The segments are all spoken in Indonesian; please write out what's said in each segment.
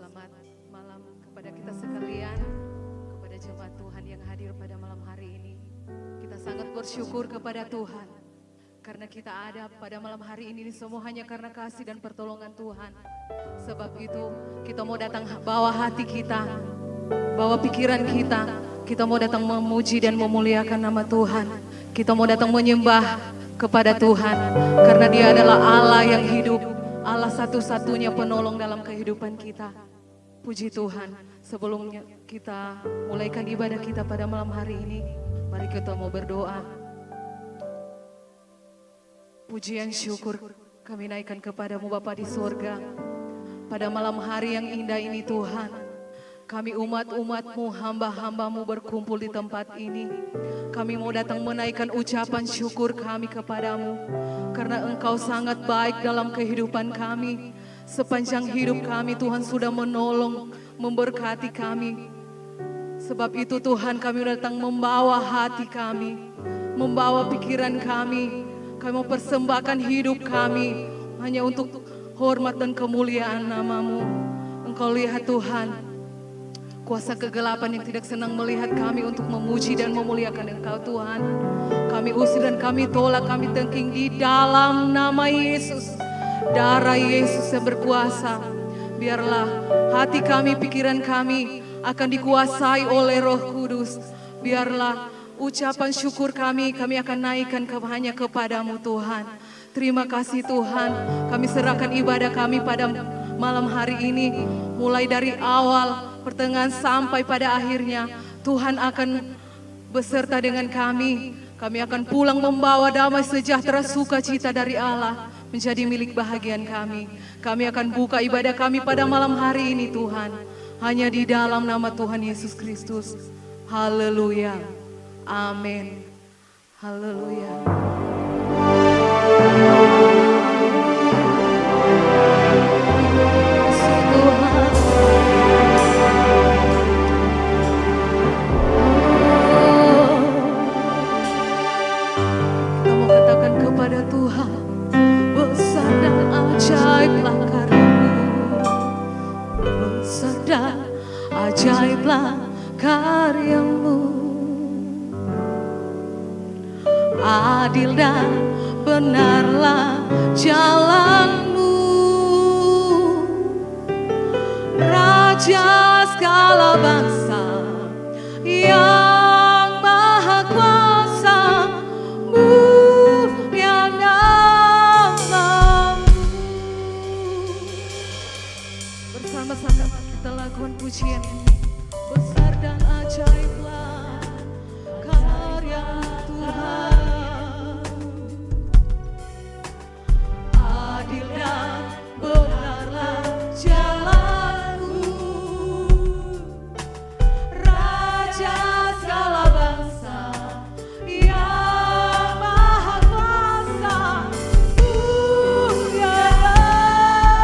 Selamat malam kepada kita sekalian, kepada jemaat Tuhan yang hadir pada malam hari ini. Kita sangat bersyukur kepada Tuhan, karena kita ada pada malam hari ini semua hanya karena kasih dan pertolongan Tuhan. Sebab itu kita mau datang bawa hati kita, bawa pikiran kita mau datang memuji dan memuliakan nama Tuhan. Kita mau datang menyembah kepada Tuhan, karena Dia adalah Allah yang hidup, Allah satu-satunya penolong dalam kehidupan kita. Puji Tuhan. Sebelumnya kita mulaikan ibadah kita pada malam hari ini, mari kita mau berdoa. Pujian syukur kami naikkan kepadamu Bapa di surga. Pada malam hari yang indah ini Tuhan, kami umat-umatmu, hamba-hambamu berkumpul di tempat ini. Kami mau datang menaikkan ucapan syukur kami kepadamu, karena Engkau sangat baik dalam kehidupan kami. Sepanjang hidup kami Tuhan sudah menolong, memberkati kami. Sebab itu Tuhan kami datang membawa hati kami, membawa pikiran kami. Kami mau persembahkan hidup kami hanya untuk hormat dan kemuliaan nama-Mu. Engkau lihat Tuhan, kuasa kegelapan yang tidak senang melihat kami untuk memuji dan memuliakan Engkau Tuhan. Kami usir dan kami tolak, kami tengking di dalam nama Yesus. Darah Yesus yang berkuasa. Biarlah hati kami, pikiran kami akan dikuasai oleh Roh Kudus. Biarlah ucapan syukur kami akan naikkan hanya kepadamu Tuhan. Terima kasih Tuhan, kami serahkan ibadah kami pada malam hari ini. Mulai dari awal, pertengahan sampai pada akhirnya, Tuhan akan beserta dengan kami. Kami akan pulang membawa damai sejahtera sukacita dari Allah menjadi milik bahagian kami. Kami akan buka ibadah kami pada malam hari ini Tuhan, hanya di dalam nama Tuhan Yesus Kristus. Haleluya. Amin. Haleluya. Kita mau katakan kepada Tuhan, besar dan ajaiblah karya-Mu. Besar dan ajaiblah karya-Mu. Adil dan benarlah jalan-Mu. Raja segala bangsa yang maha kuasa, mulia nama-Mu. Bersama-sama kita lakukan pujian ini. Besar dan ajaiblah karya Tuhan, adil dan benarlah jalan-Mu. Raja segala bangsa yang maha kuasa, mulia nama-Mu.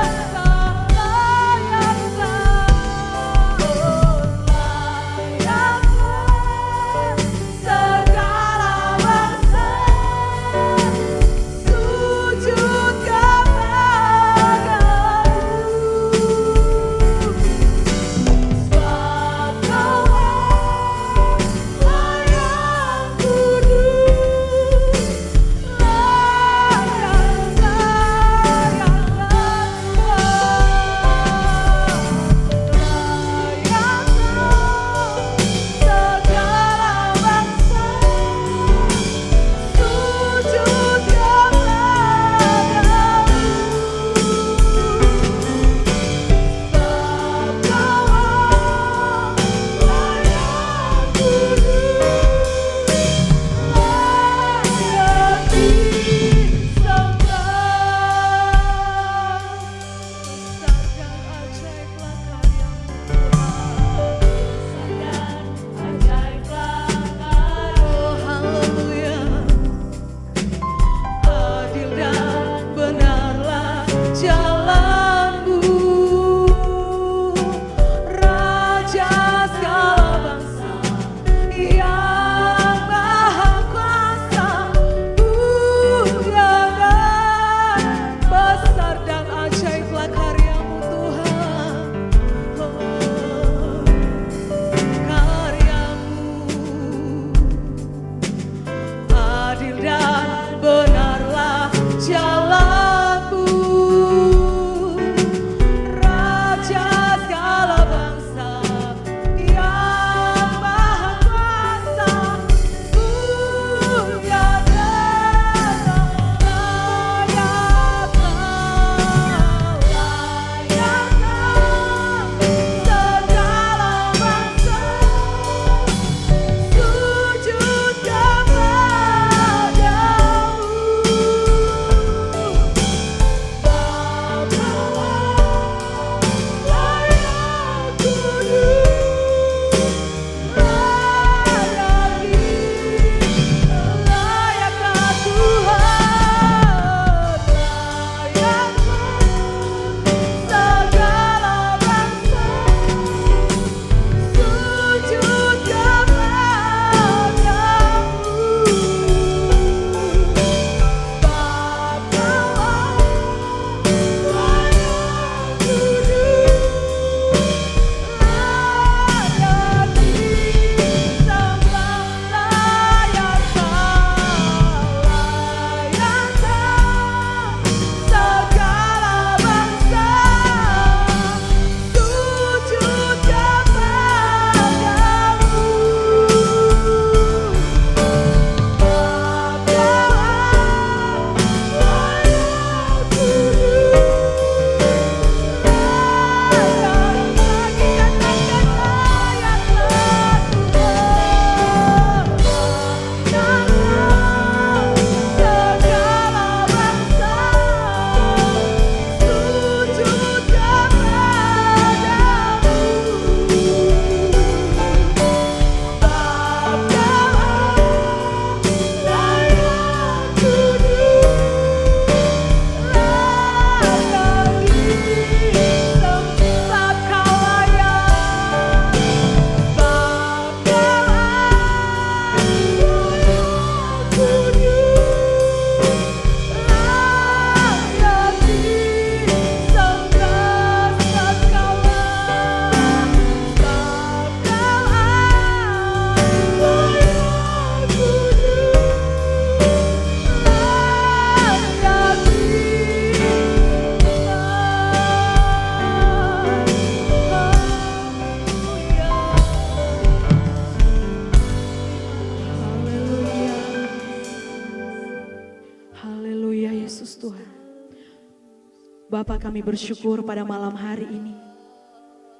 Bapa, kami bersyukur pada malam hari ini.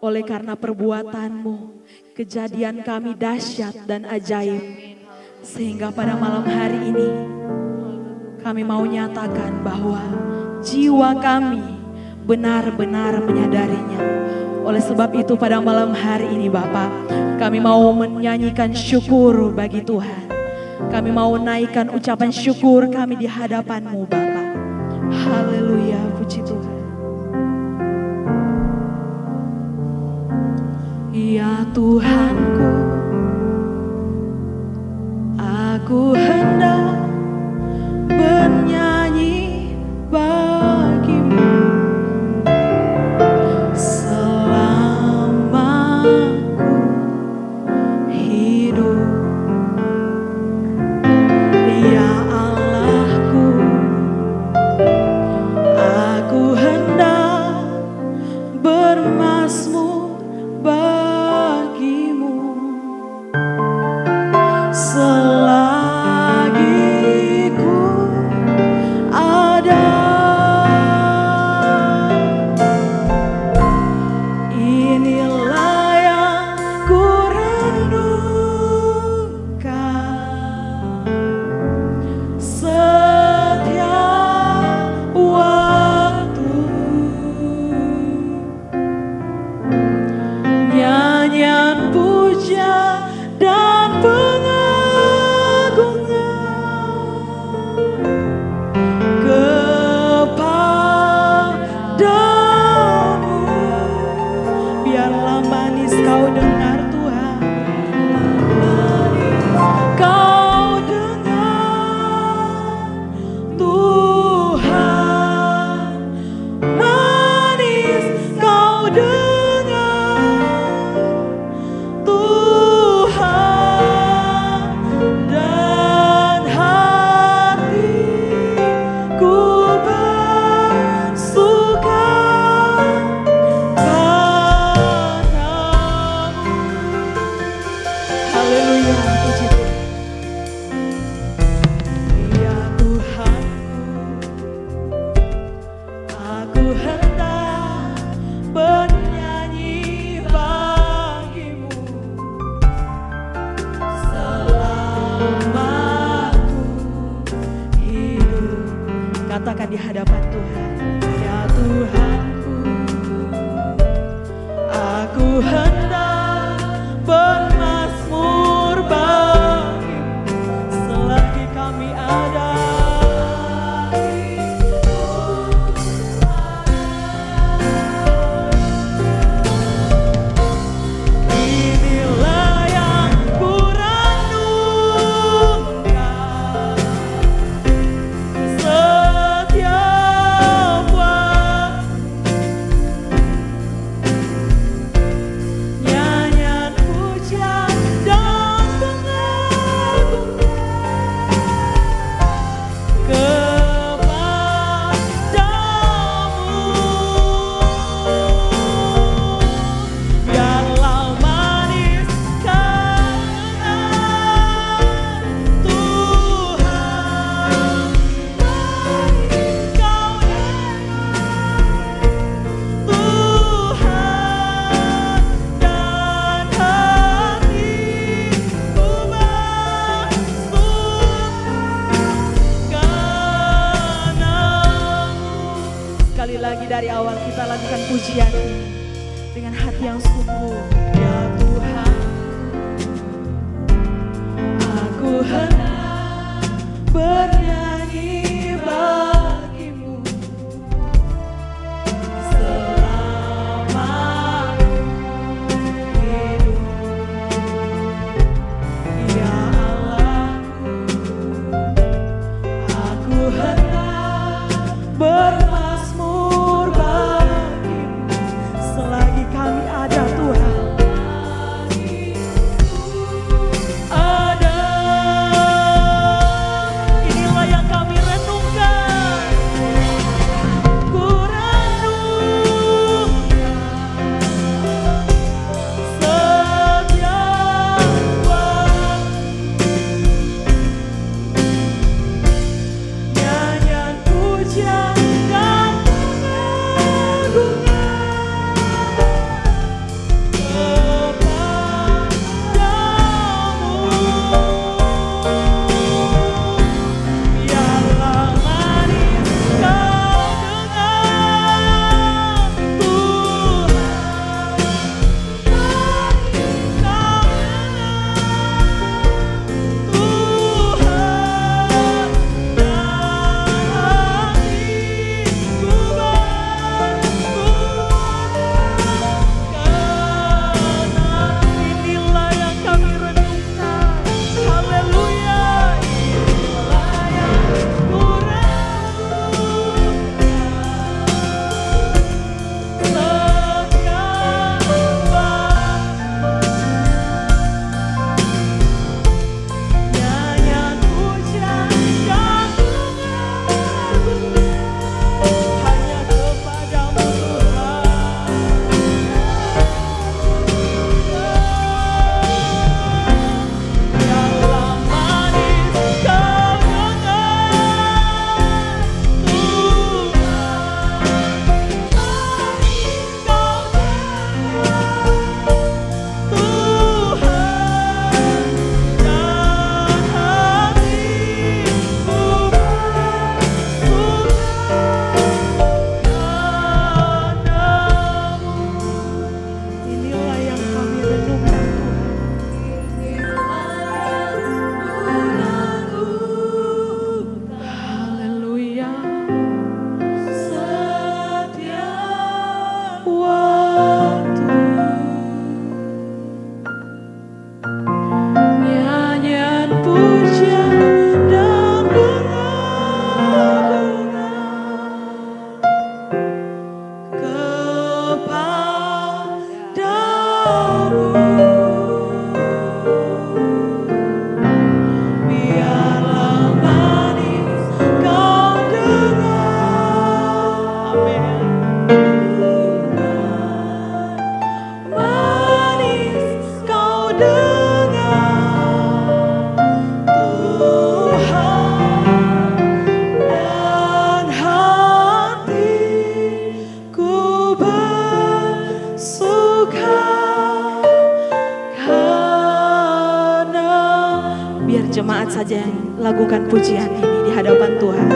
Oleh karena perbuatan-Mu, kejadian kami dahsyat dan ajaib. Sehingga pada malam hari ini, kami mau nyatakan bahwa jiwa kami benar-benar menyadarinya. Oleh sebab itu pada malam hari ini Bapa, kami mau menyanyikan syukur bagi Tuhan. Kami mau naikkan ucapan syukur kami di hadapan-Mu Bapa. Haleluya, puji Tuhan. Ya Tuhanku, aku hendak bernyanyi bagi-Mu selama ku hidup. Ya Allahku, aku hendak bermazmur bagi-Mu selagi ku ada. Inilah yang ku renungkan setiap waktu. Nyanyian puja dan pengagungan kepadamu. Biarlah manis kau dengar Tuhan, kau dengar Tuhan, manis kau dengar Tuhan, dan hatiku bersuka padamu. Haleluya, puji Tuhan. Ya Tuhanku, aku hendak bernyanyi bagi-Mu selama ku hidup. Katakan di hadapan Tuhan. Ya Tuhanku, aku hendak bermazmur bagi-Mu selagi kami ada. Inilah yang ku renungkan setiap waktu. Nyanyian puja dan pengagungan kepadamu. Biarlah manis kemenangan Tuhan, manis kau dengar Tuhan, dan hatiku bersuka padamu. Sekali lagi dari awal kita lakukan pujian ini dengan hati yang sungguh. Ya Tuhan, aku hendak bernyanyi bagi-Mu selama hidup. Ya Allahku, aku hendak bermazmur bagi-Mu selagi kami ada Tuhan. Ada. Inilah yang jemaat saja yang lakukan pujian ini di hadapan Tuhan.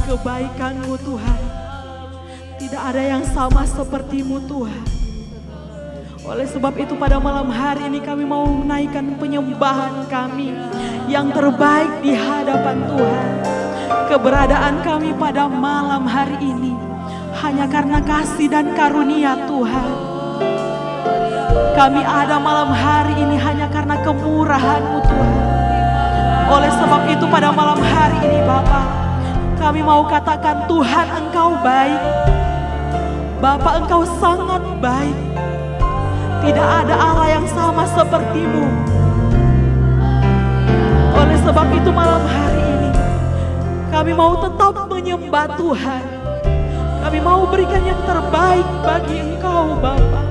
Kebaikan-Mu Tuhan, tidak ada yang sama seperti-Mu Tuhan. Oleh sebab itu pada malam hari ini kami mau menaikkan penyembahan kami yang terbaik di hadapan Tuhan. Keberadaan kami pada malam hari ini hanya karena kasih dan karunia Tuhan. Kami ada malam hari ini hanya karena kemurahan-Mu Tuhan. Oleh sebab itu pada malam hari ini Bapa, kami mau katakan Tuhan Engkau baik. Bapa Engkau sangat baik. Tidak ada Allah yang sama seperti-Mu. Oleh sebab itu malam hari ini kami mau tetap menyembah Tuhan. Kami mau berikan yang terbaik bagi Engkau Bapa.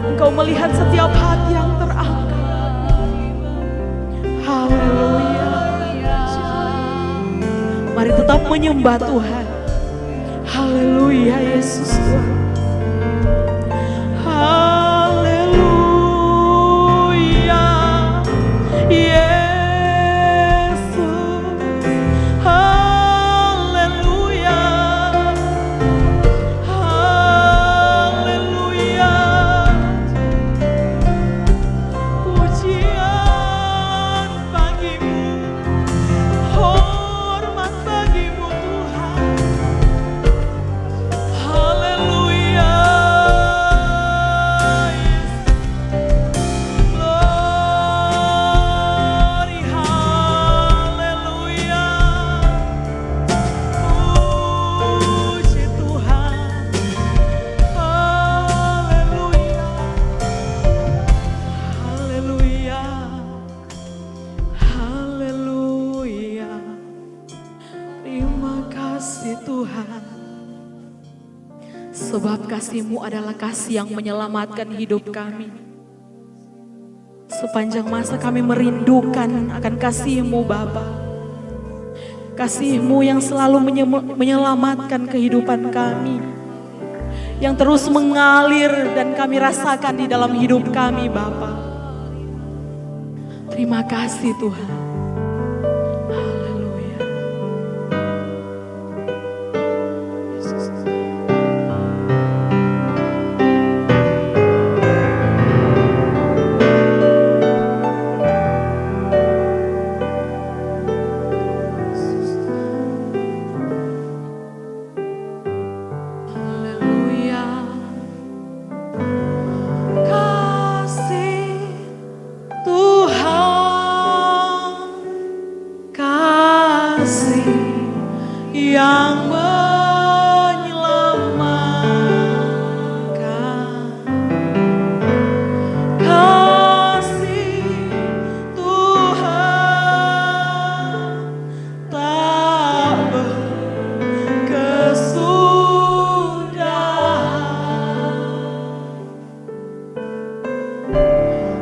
Engkau melihat setiap hati yang terangkat. Haleluya. Mari tetap menyembah Tuhan. Haleluya Yesus Tuhan. Haleluya Yesus. Haleluya. Sebab kasih-Mu adalah kasih yang menyelamatkan hidup kami. Sepanjang masa kami merindukan akan kasih-Mu Bapa. Kasih-Mu yang selalu menyelamatkan kehidupan kami. Yang terus mengalir dan kami rasakan di dalam hidup kami Bapa. Terima kasih Tuhan. Haleluya. Haleluya. Kasih Tuhan, kasih yang menyelamatkan, kasih Tuhan tak berkesudahan.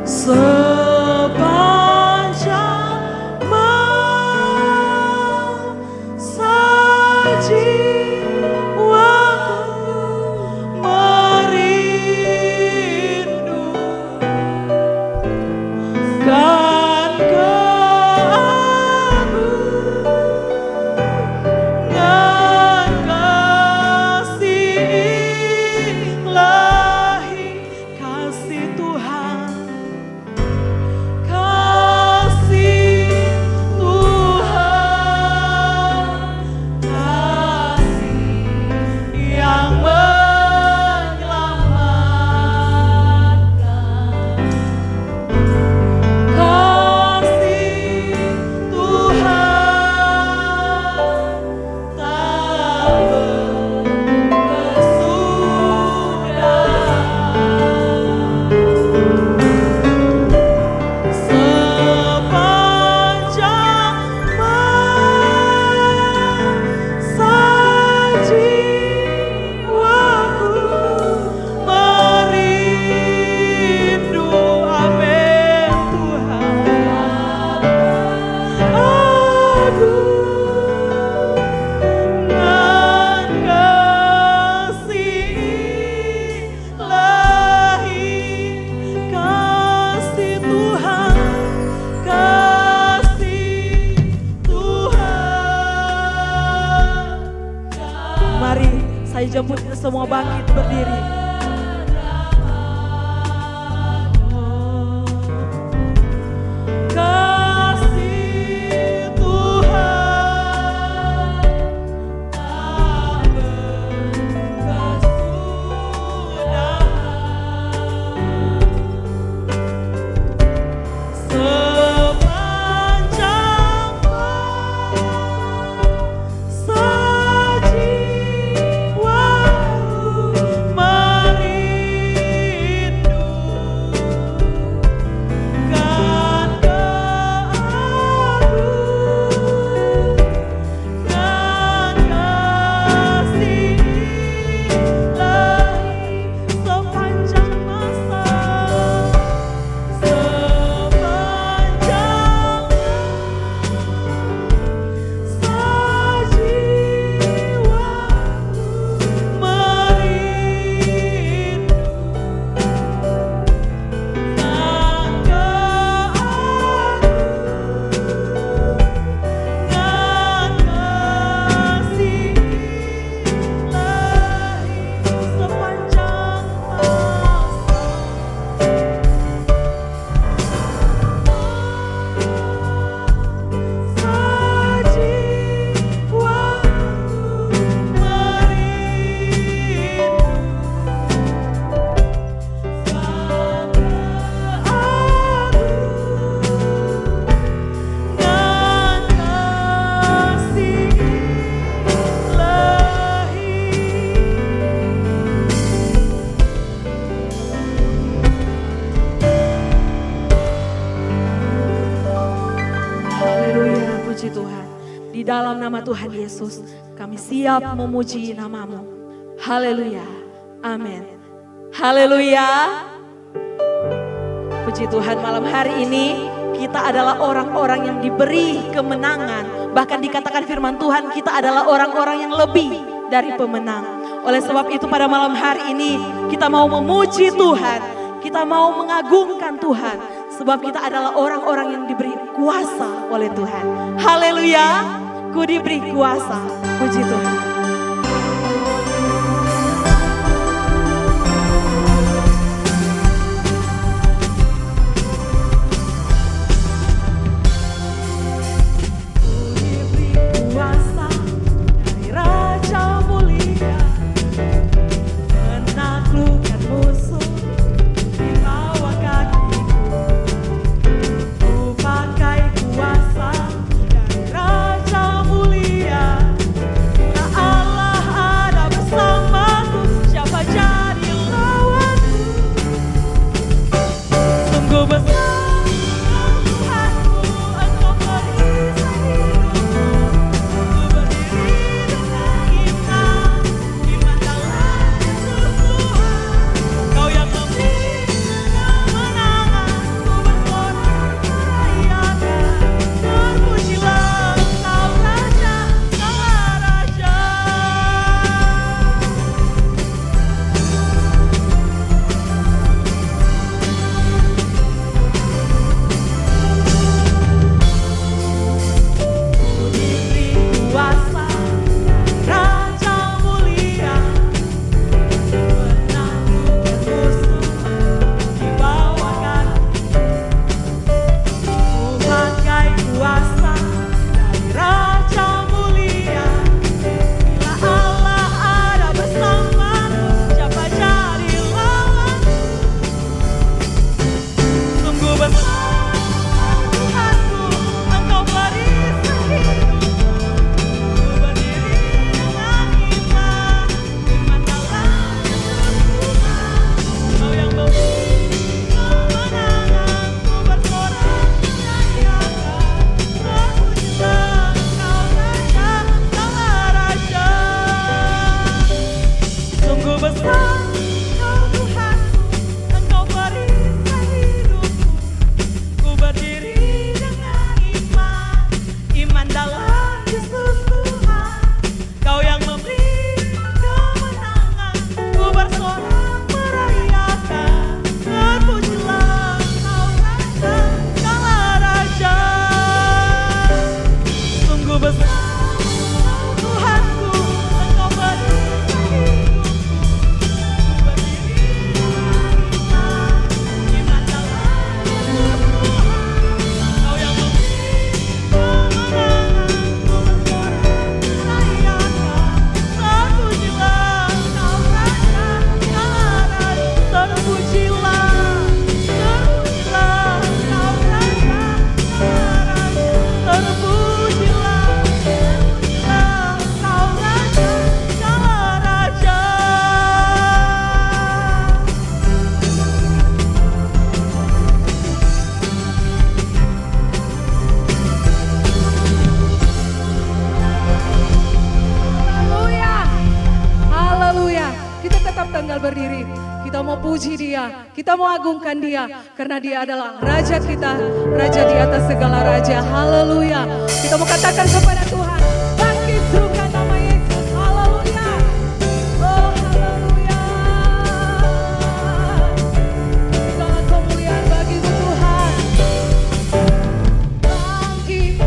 Sepanjang masa jiwaku merindukan keagungan kasih ilahi, kasih Tuhan. Kasih Tuhan, kasih yang menyelamatkan, kasih Tuhan tak berkesudahan. Sepanjang masa jiwaku merindu, amin Tuhan, agungan kasih ilahi, kasih Tuhan, kasih Tuhan. Mari saya jemput semua bangkit berdiri. Kasih Tuhan tak berkesudahan. Sepanjang masa jiwaku merindukan keagungan kasih ilahi. Sepanjang masa, sepanjang sajiwaku merindukan keagungan kasih ilahi. Sepanjang Haleluya, puji Tuhan. Di dalam nama Tuhan Yesus, kami siap memuji nama-Mu. Haleluya. Amin. Haleluya. Puji Tuhan, malam hari ini kita adalah orang-orang yang diberi kemenangan. Bahkan dikatakan firman Tuhan, kita adalah orang-orang yang lebih dari pemenang. Oleh sebab itu pada malam hari ini kita mau memuji Tuhan, kita mau mengagungkan Tuhan. Sebab kita adalah orang-orang yang diberi kuasa oleh Tuhan. Haleluya, ku diberi kuasa. Puji Tuhan. Berdiri, kita mau puji Dia, kita mau agungkan Dia, karena Dia adalah Raja kita, Raja di atas segala raja. Haleluya. Kita mau katakan kepada Tuhan, bangkit serukan nama Yesus. Haleluya. Oh haleluya. Segala kemuliaan bagimu Tuhan. Bangkit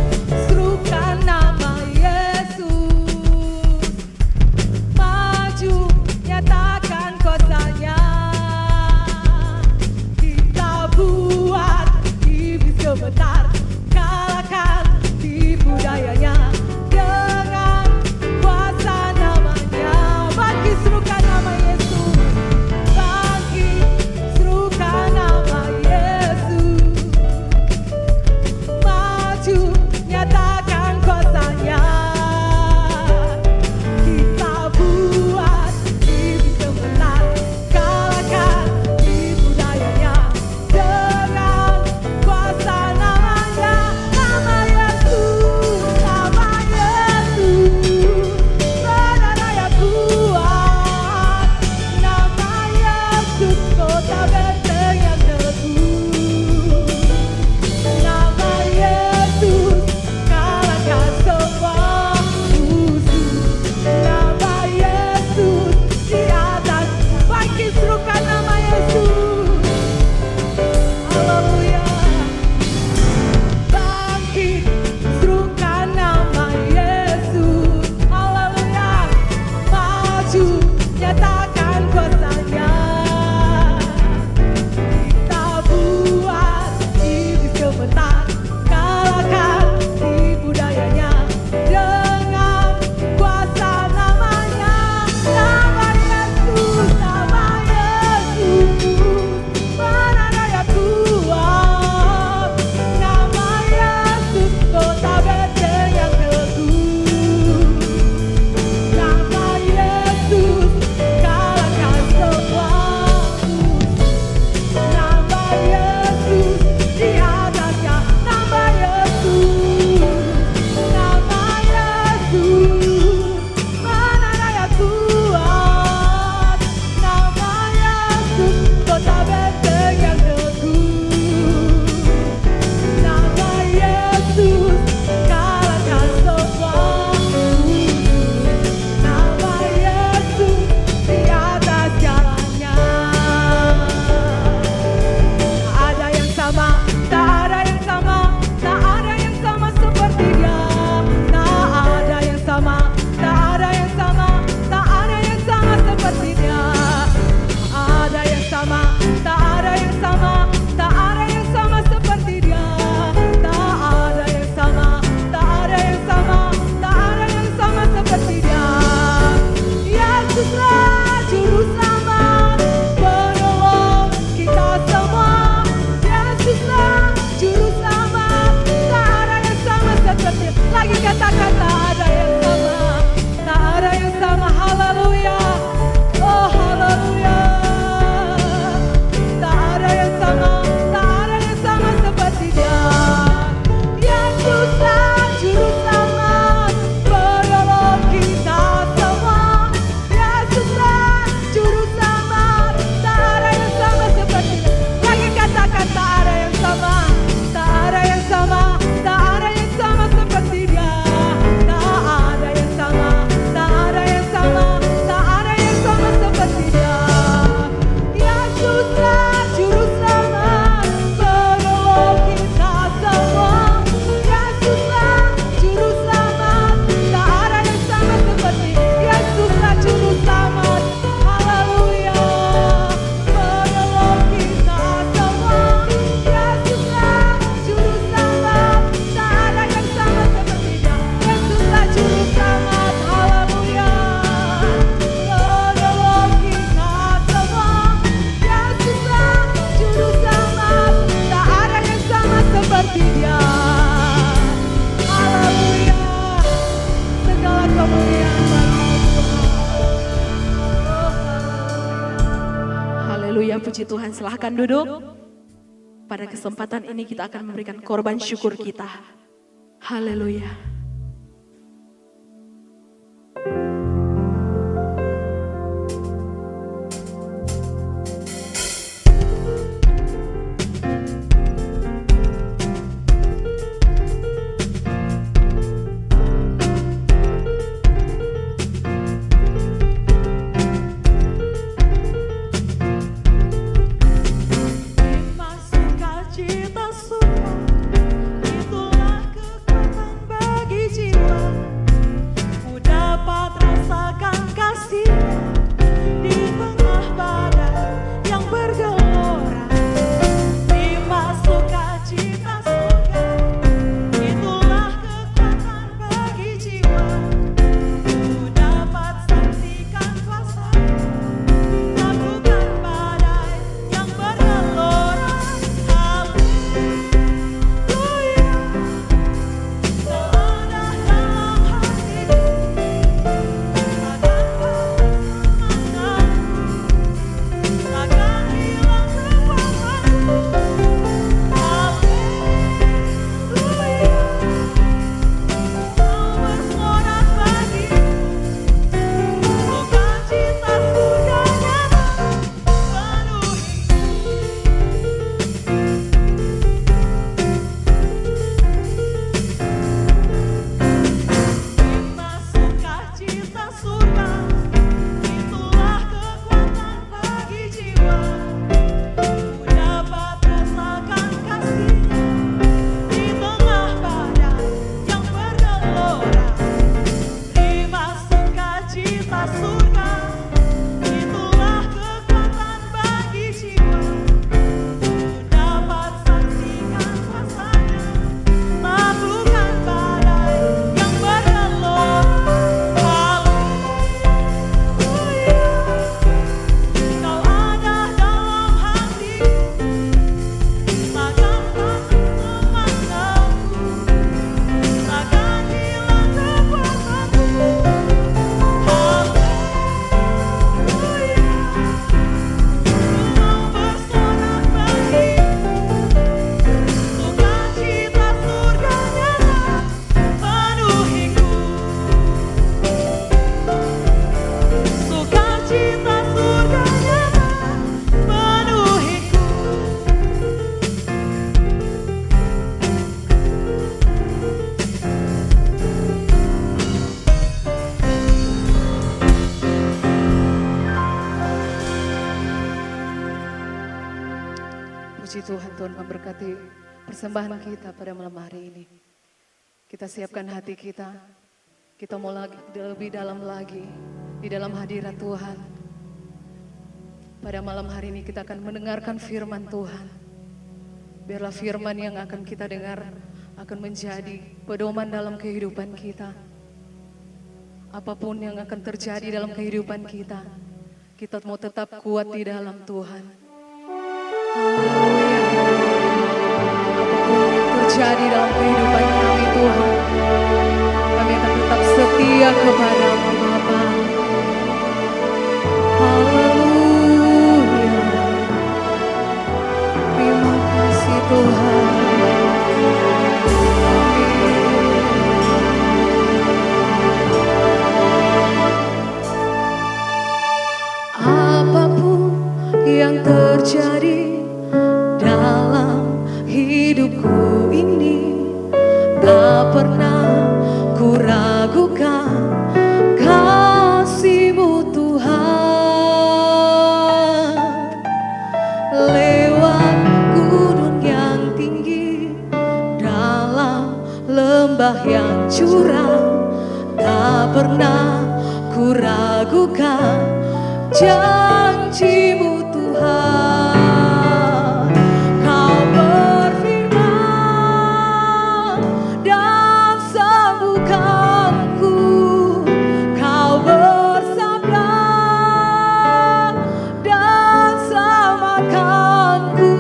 serukan nama Yesus. Maju nyatakan kotanya, kita buat iblis gemetar, kalahkan tipu dayanya. puji Tuhan, silahkan duduk. Pada kesempatan ini kita akan memberikan korban syukur kita. Haleluya. Puji Tuhan, Tuhan memberkati persembahan kita pada malam hari ini. Kita siapkan hati kita, kita mau lebih dalam lagi di dalam hadirat Tuhan. Pada malam hari ini kita akan mendengarkan firman Tuhan. Biarlah firman yang akan kita dengar akan menjadi pedoman dalam kehidupan kita. Apapun yang akan terjadi dalam kehidupan kita, kita mau tetap kuat di dalam Tuhan. Apapun yang terjadi dalam kehidupan kami Tuhan, kami akan tetap setia kepada-Mu Bapa. Haleluya. Terima kasih Tuhan. Apapun yang terjadi dalam hidupku ini, tak pernah ku ragukan kasih-Mu Tuhan. Lewat gunung yang tinggi, dalam lembah yang curam, tak pernah ku ragukan janji-Mu Tuhan. Kau berfirman dan sembuhkanku, Kau bersabda dan selamatkanku.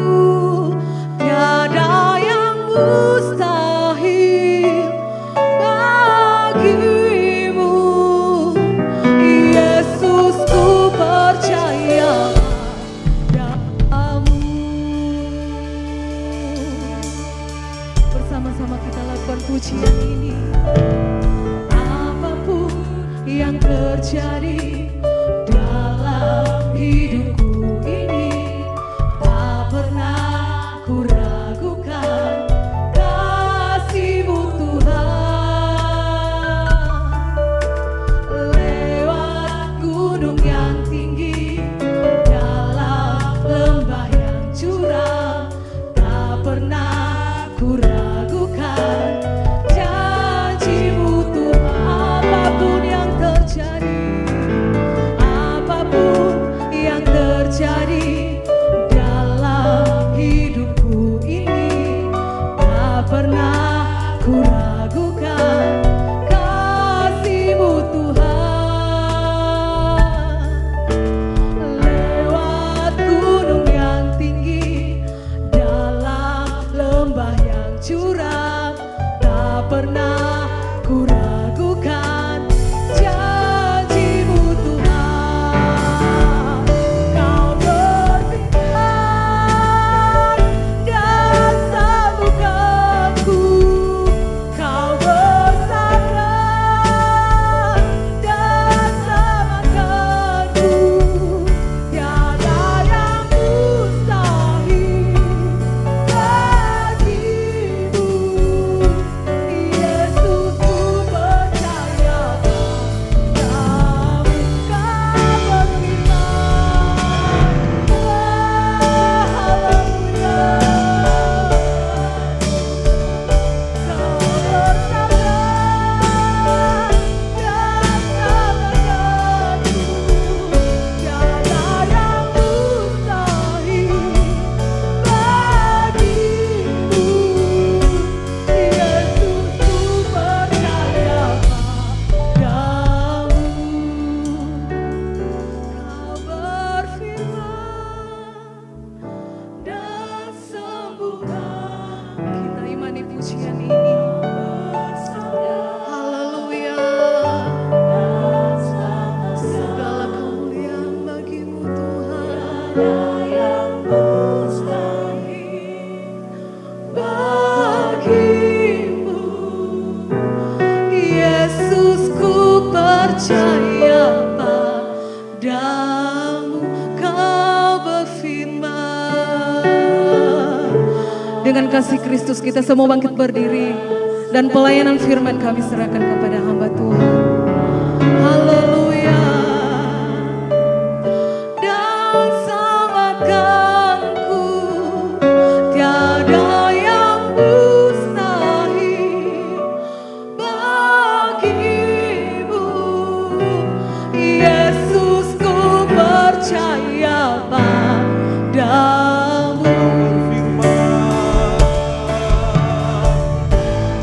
Tiada yang mustahil bagi-Mu, Yesus, ku percaya. sama-sama kita lakukan pujian ini. Apapun yang terjadi dalam hidupku ini, tak pernah ku ragukan kasih-Mu Tuhan. Lewat gunung yang tinggi, dalam lembah yang curam, tak pernah ku ragukan janji-Mu Tuhan. Apapun yang terjadi, apapun yang terjadi dalam hidupku ini, tak pernah ku ragukan kasih-Mu Tuhan. Lewat gunung yang tinggi, dalam lembah yang curam, tak pernah ku ragukan janji-Mu Tuhan. Kau berfirman dan sembuhkanku, Kau bersabda dan selamatkanku. Tiada yang mustahil bagimu, Yesus, ku percaya padamu. Kau berfirman, haleluya. Kau bersabda dan selamatkanku. Tiada yang mustahil bagimu, Yesus, ku percaya padamu. Kau berfirman dan sembuhkan. Kita imani pujian ini. Haleluya. Segala kemuliaan bagi-Mu Tuhan. Yang mustahil bagi-Mu, Yesus, ku percaya padamu. Kau berfirman. Dengan kasih Kristus kita semua bangkit berdiri, dan pelayanan firman kami serahkan kepada hamba Tuhan. Haleluya. Dan selamatkanku, tiada yang mustahil bagimu, Yesus, ku percaya padamu.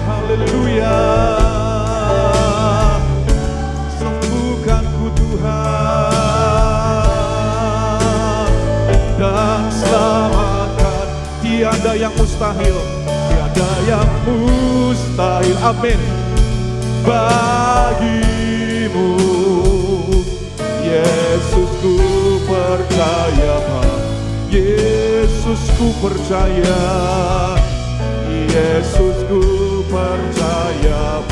Haleluya. Sembuhkanku Tuhan dan selamatkan. Tiada yang mustahil, tiada yang mustahil, amin, bagimu, Yesus, ku percaya, Yesus, ku percaya, Yesus, ku percaya.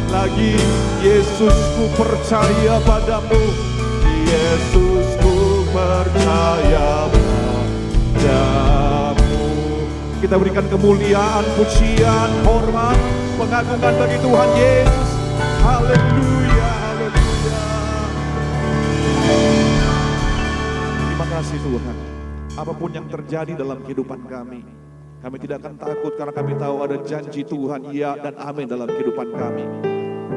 Lagi, Yesus, ku percaya padamu, Yesus, ku percaya padamu. Kita berikan kemuliaan, pujian, hormat, pengagungan bagi Tuhan Yesus. Haleluya, haleluya. Terima kasih Tuhan. Apapun yang terjadi dalam kehidupan kami tidak akan takut karena kami tahu ada janji Tuhan, ya dan amin dalam kehidupan kami.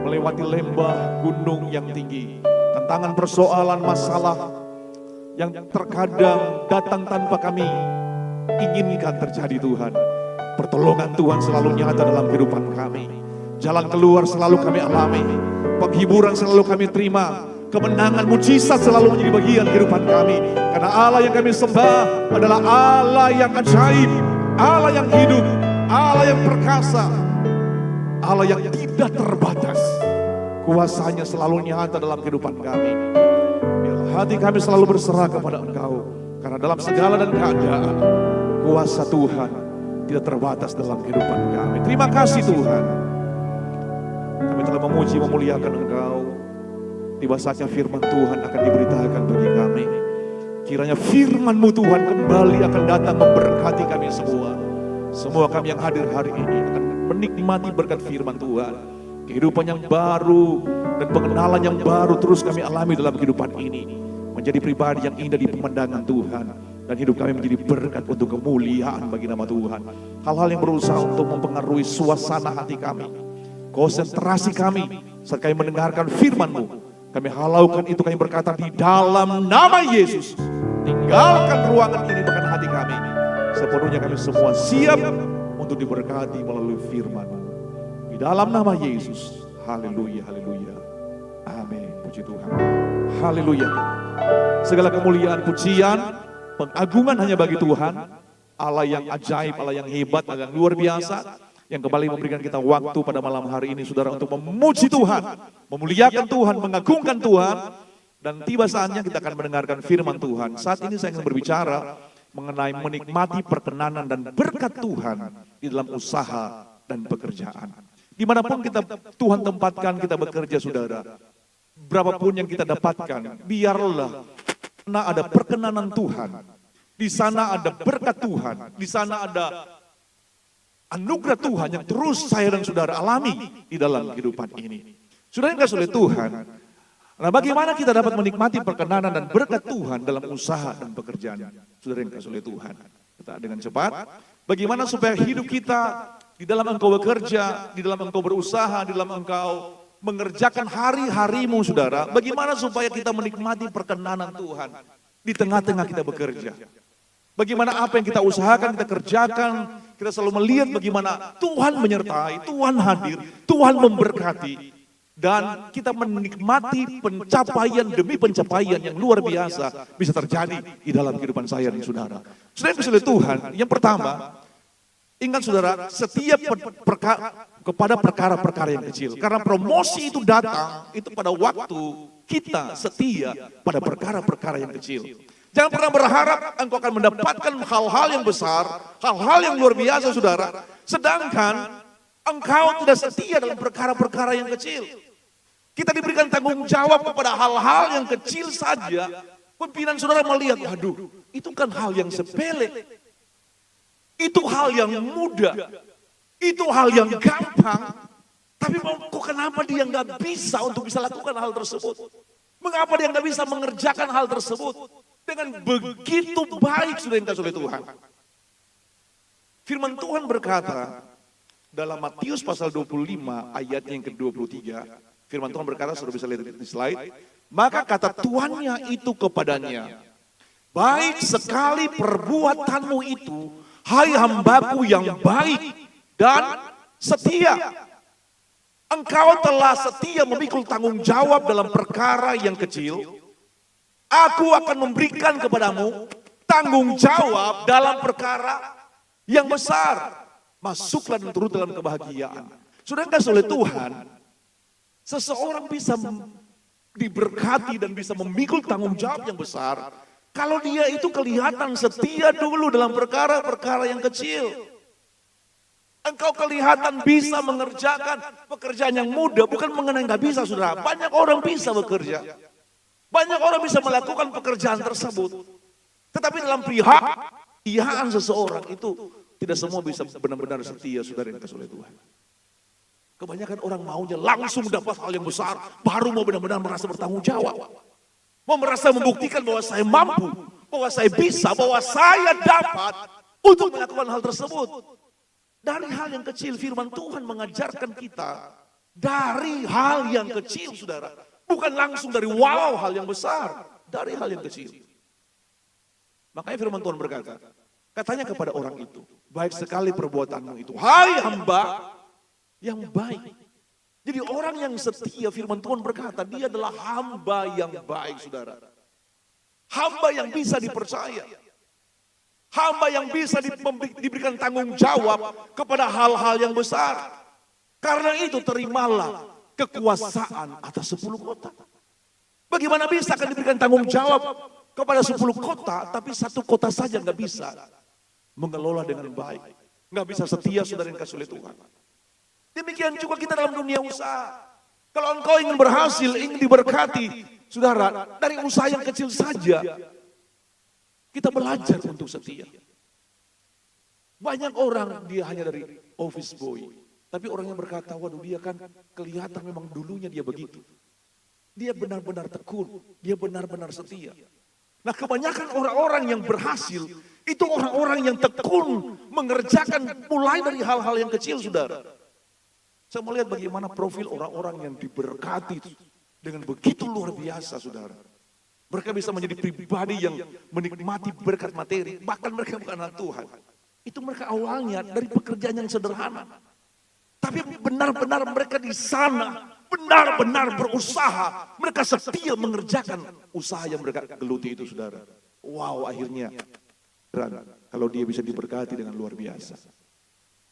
Melewati lembah, gunung yang tinggi, tantangan, persoalan, masalah yang terkadang datang tanpa kami inginkan terjadi Tuhan. Pertolongan Tuhan selalu nyata dalam kehidupan kami. Jalan keluar selalu kami alami. Penghiburan selalu kami terima. Kemenangan, mujizat selalu menjadi bagian kehidupan kami. Karena Allah yang kami sembah adalah Allah yang ajaib, Allah yang hidup, Allah yang perkasa, Allah yang tidak terbatas. Kuasanya selalu nyata dalam kehidupan kami. Biarlah hati kami selalu berserah kepada Engkau. Karena dalam segala dan keadaan, kuasa Tuhan tidak terbatas dalam kehidupan kami. Terima kasih Tuhan. Kami telah memuji, memuliakan Engkau. Tiba saatnya firman Tuhan akan diberitakan bagi kami. Kiranya firman-Mu Tuhan kembali akan datang memberkati kami semua. Semua kami yang hadir hari ini akan menikmati berkat firman Tuhan. Kehidupan yang baru dan pengenalan yang baru terus kami alami dalam kehidupan ini. Menjadi pribadi yang indah di pemandangan Tuhan. Dan hidup kami menjadi berkat untuk kemuliaan bagi nama Tuhan. Hal-hal yang berusaha untuk mempengaruhi suasana hati kami, konsentrasi kami saat kami mendengarkan firman-Mu, kami halaukan itu, kami berkata di dalam nama Yesus, tinggalkan ruangan ini bahkan hati kami. Sepenuhnya kami semua siap untuk diberkati melalui firman-Mu. Di dalam nama Yesus, haleluya, haleluya. Amin, puji Tuhan. Haleluya. Segala kemuliaan, pujian, pengagungan hanya bagi Tuhan, Allah yang ajaib, Allah yang hebat, Allah yang luar biasa, yang kembali memberikan kita waktu pada malam hari ini, saudara, untuk memuji Tuhan, memuliakan Tuhan, mengagungkan Tuhan, dan tiba saatnya kita akan mendengarkan firman Tuhan. Saat ini saya ingin berbicara mengenai menikmati perkenanan dan berkat Tuhan di dalam usaha dan pekerjaan. Dimanapun Tuhan tempatkan kita bekerja, saudara, berapapun yang kita dapatkan, biarlah ada perkenanan Tuhan, di sana ada berkat Tuhan, di sana ada anugerah Tuhan yang terus saya dan saudara alami di dalam kehidupan ini. Saudara yang kasih oleh Tuhan, nah bagaimana kita dapat menikmati perkenanan dan berkat Tuhan dalam usaha dan pekerjaan? Saudara yang kasih oleh Tuhan, kita dengan cepat, bagaimana supaya hidup kita di dalam Engkau bekerja, di dalam Engkau berusaha, di dalam Engkau mengerjakan hari-harimu, saudara, bagaimana supaya kita menikmati perkenanan Tuhan di tengah-tengah kita bekerja. Bagaimana apa yang kita usahakan, kita kerjakan, kita selalu melihat bagaimana Tuhan menyertai, Tuhan hadir, Tuhan memberkati, dan kita menikmati pencapaian demi pencapaian yang luar biasa bisa terjadi di dalam kehidupan saya dan saudara. Saudara yang kasih oleh Tuhan, yang pertama, ingat saudara, setiap kepada perkara-perkara yang kecil. Karena promosi itu datang, itu pada waktu kita setia pada perkara-perkara yang kecil. Jangan pernah berharap engkau akan mendapatkan hal-hal yang besar, hal-hal yang luar biasa, saudara. Sedangkan engkau tidak setia dalam perkara-perkara yang kecil. Kita diberikan tanggung jawab kepada hal-hal yang kecil saja. Pimpinan saudara melihat, waduh, itu kan hal yang sepele. Itu hal yang mudah. Itu hal yang gampang. Tapi kok kenapa dia nggak bisa untuk bisa lakukan hal tersebut? Mengapa dia nggak bisa mengerjakan hal tersebut dengan begitu baik, sudah yang dikasih oleh Tuhan? Firman Tuhan berkata dalam Matius pasal 25 ayat yang ke-23. Firman Tuhan berkata, sudah bisa lihat di slide. Maka kata tuannya itu kepadanya, baik sekali perbuatanmu itu, hai hambaku yang baik dan setia. Engkau telah setia memikul tanggung jawab dalam perkara yang kecil. Aku akan memberikan kepadamu tanggung jawab dalam perkara yang besar. Masuklah dan turut dalam kebahagiaan. Sudah kasih oleh Tuhan, seseorang bisa diberkati dan bisa memikul tanggung jawab yang besar kalau dia itu kelihatan setia dulu dalam perkara-perkara yang kecil. Engkau kelihatan bisa mengerjakan pekerjaan yang mudah, bukan mengenai nggak bisa, saudara. Banyak orang bisa bekerja, banyak orang bisa melakukan pekerjaan tersebut. Tetapi dalam pihak seseorang itu tidak semua bisa benar-benar setia, saudara yang dikasihi oleh Tuhan. Kebanyakan orang maunya langsung dapat hal yang besar, baru mau benar-benar merasa bertanggung jawab. Mau merasa membuktikan bahwa saya mampu, bahwa saya bisa, bahwa saya dapat untuk melakukan hal tersebut. Dari hal yang kecil, firman Tuhan mengajarkan kita dari hal yang kecil, saudara. Bukan langsung dari wow hal yang besar, dari hal yang kecil. Makanya firman Tuhan berkata, katanya kepada orang itu, baik sekali perbuatanmu itu, hai hamba yang baik. Jadi orang yang setia, firman Tuhan berkata, dia adalah hamba yang baik, saudara. Hamba yang bisa dipercaya. Hamba yang bisa diberikan tanggung jawab kepada hal-hal yang besar. Karena itu terimalah kekuasaan atas 10 kota. Bagaimana bisa akan diberikan tanggung jawab kepada 10 kota, tapi 1 kota saja nggak bisa mengelola dengan baik. Nggak bisa setia saudara yang kasih oleh Tuhan. Demikian juga kita dalam dunia usaha. Kalau engkau ingin berhasil, ingin diberkati, saudara, dari usaha yang kecil saja, kita belajar untuk setia. Banyak orang dia hanya dari office boy. Tapi orang yang berkata, waduh dia kan kelihatan memang dulunya dia begitu. Dia benar-benar tekun, dia benar-benar setia. Nah kebanyakan orang-orang yang berhasil, itu orang-orang yang tekun mengerjakan mulai dari hal-hal yang kecil saudara. Saya melihat bagaimana profil orang-orang yang diberkati dengan begitu luar biasa saudara. Mereka bisa menjadi pribadi yang menikmati berkat materi, bahkan mereka bukan anak Tuhan. Itu mereka awalnya dari pekerjaan yang sederhana. Tapi benar-benar mereka di sana, benar-benar berusaha. Mereka setia mengerjakan usaha yang mereka geluti itu saudara. Wow akhirnya, kalau dia bisa diberkati dengan luar biasa.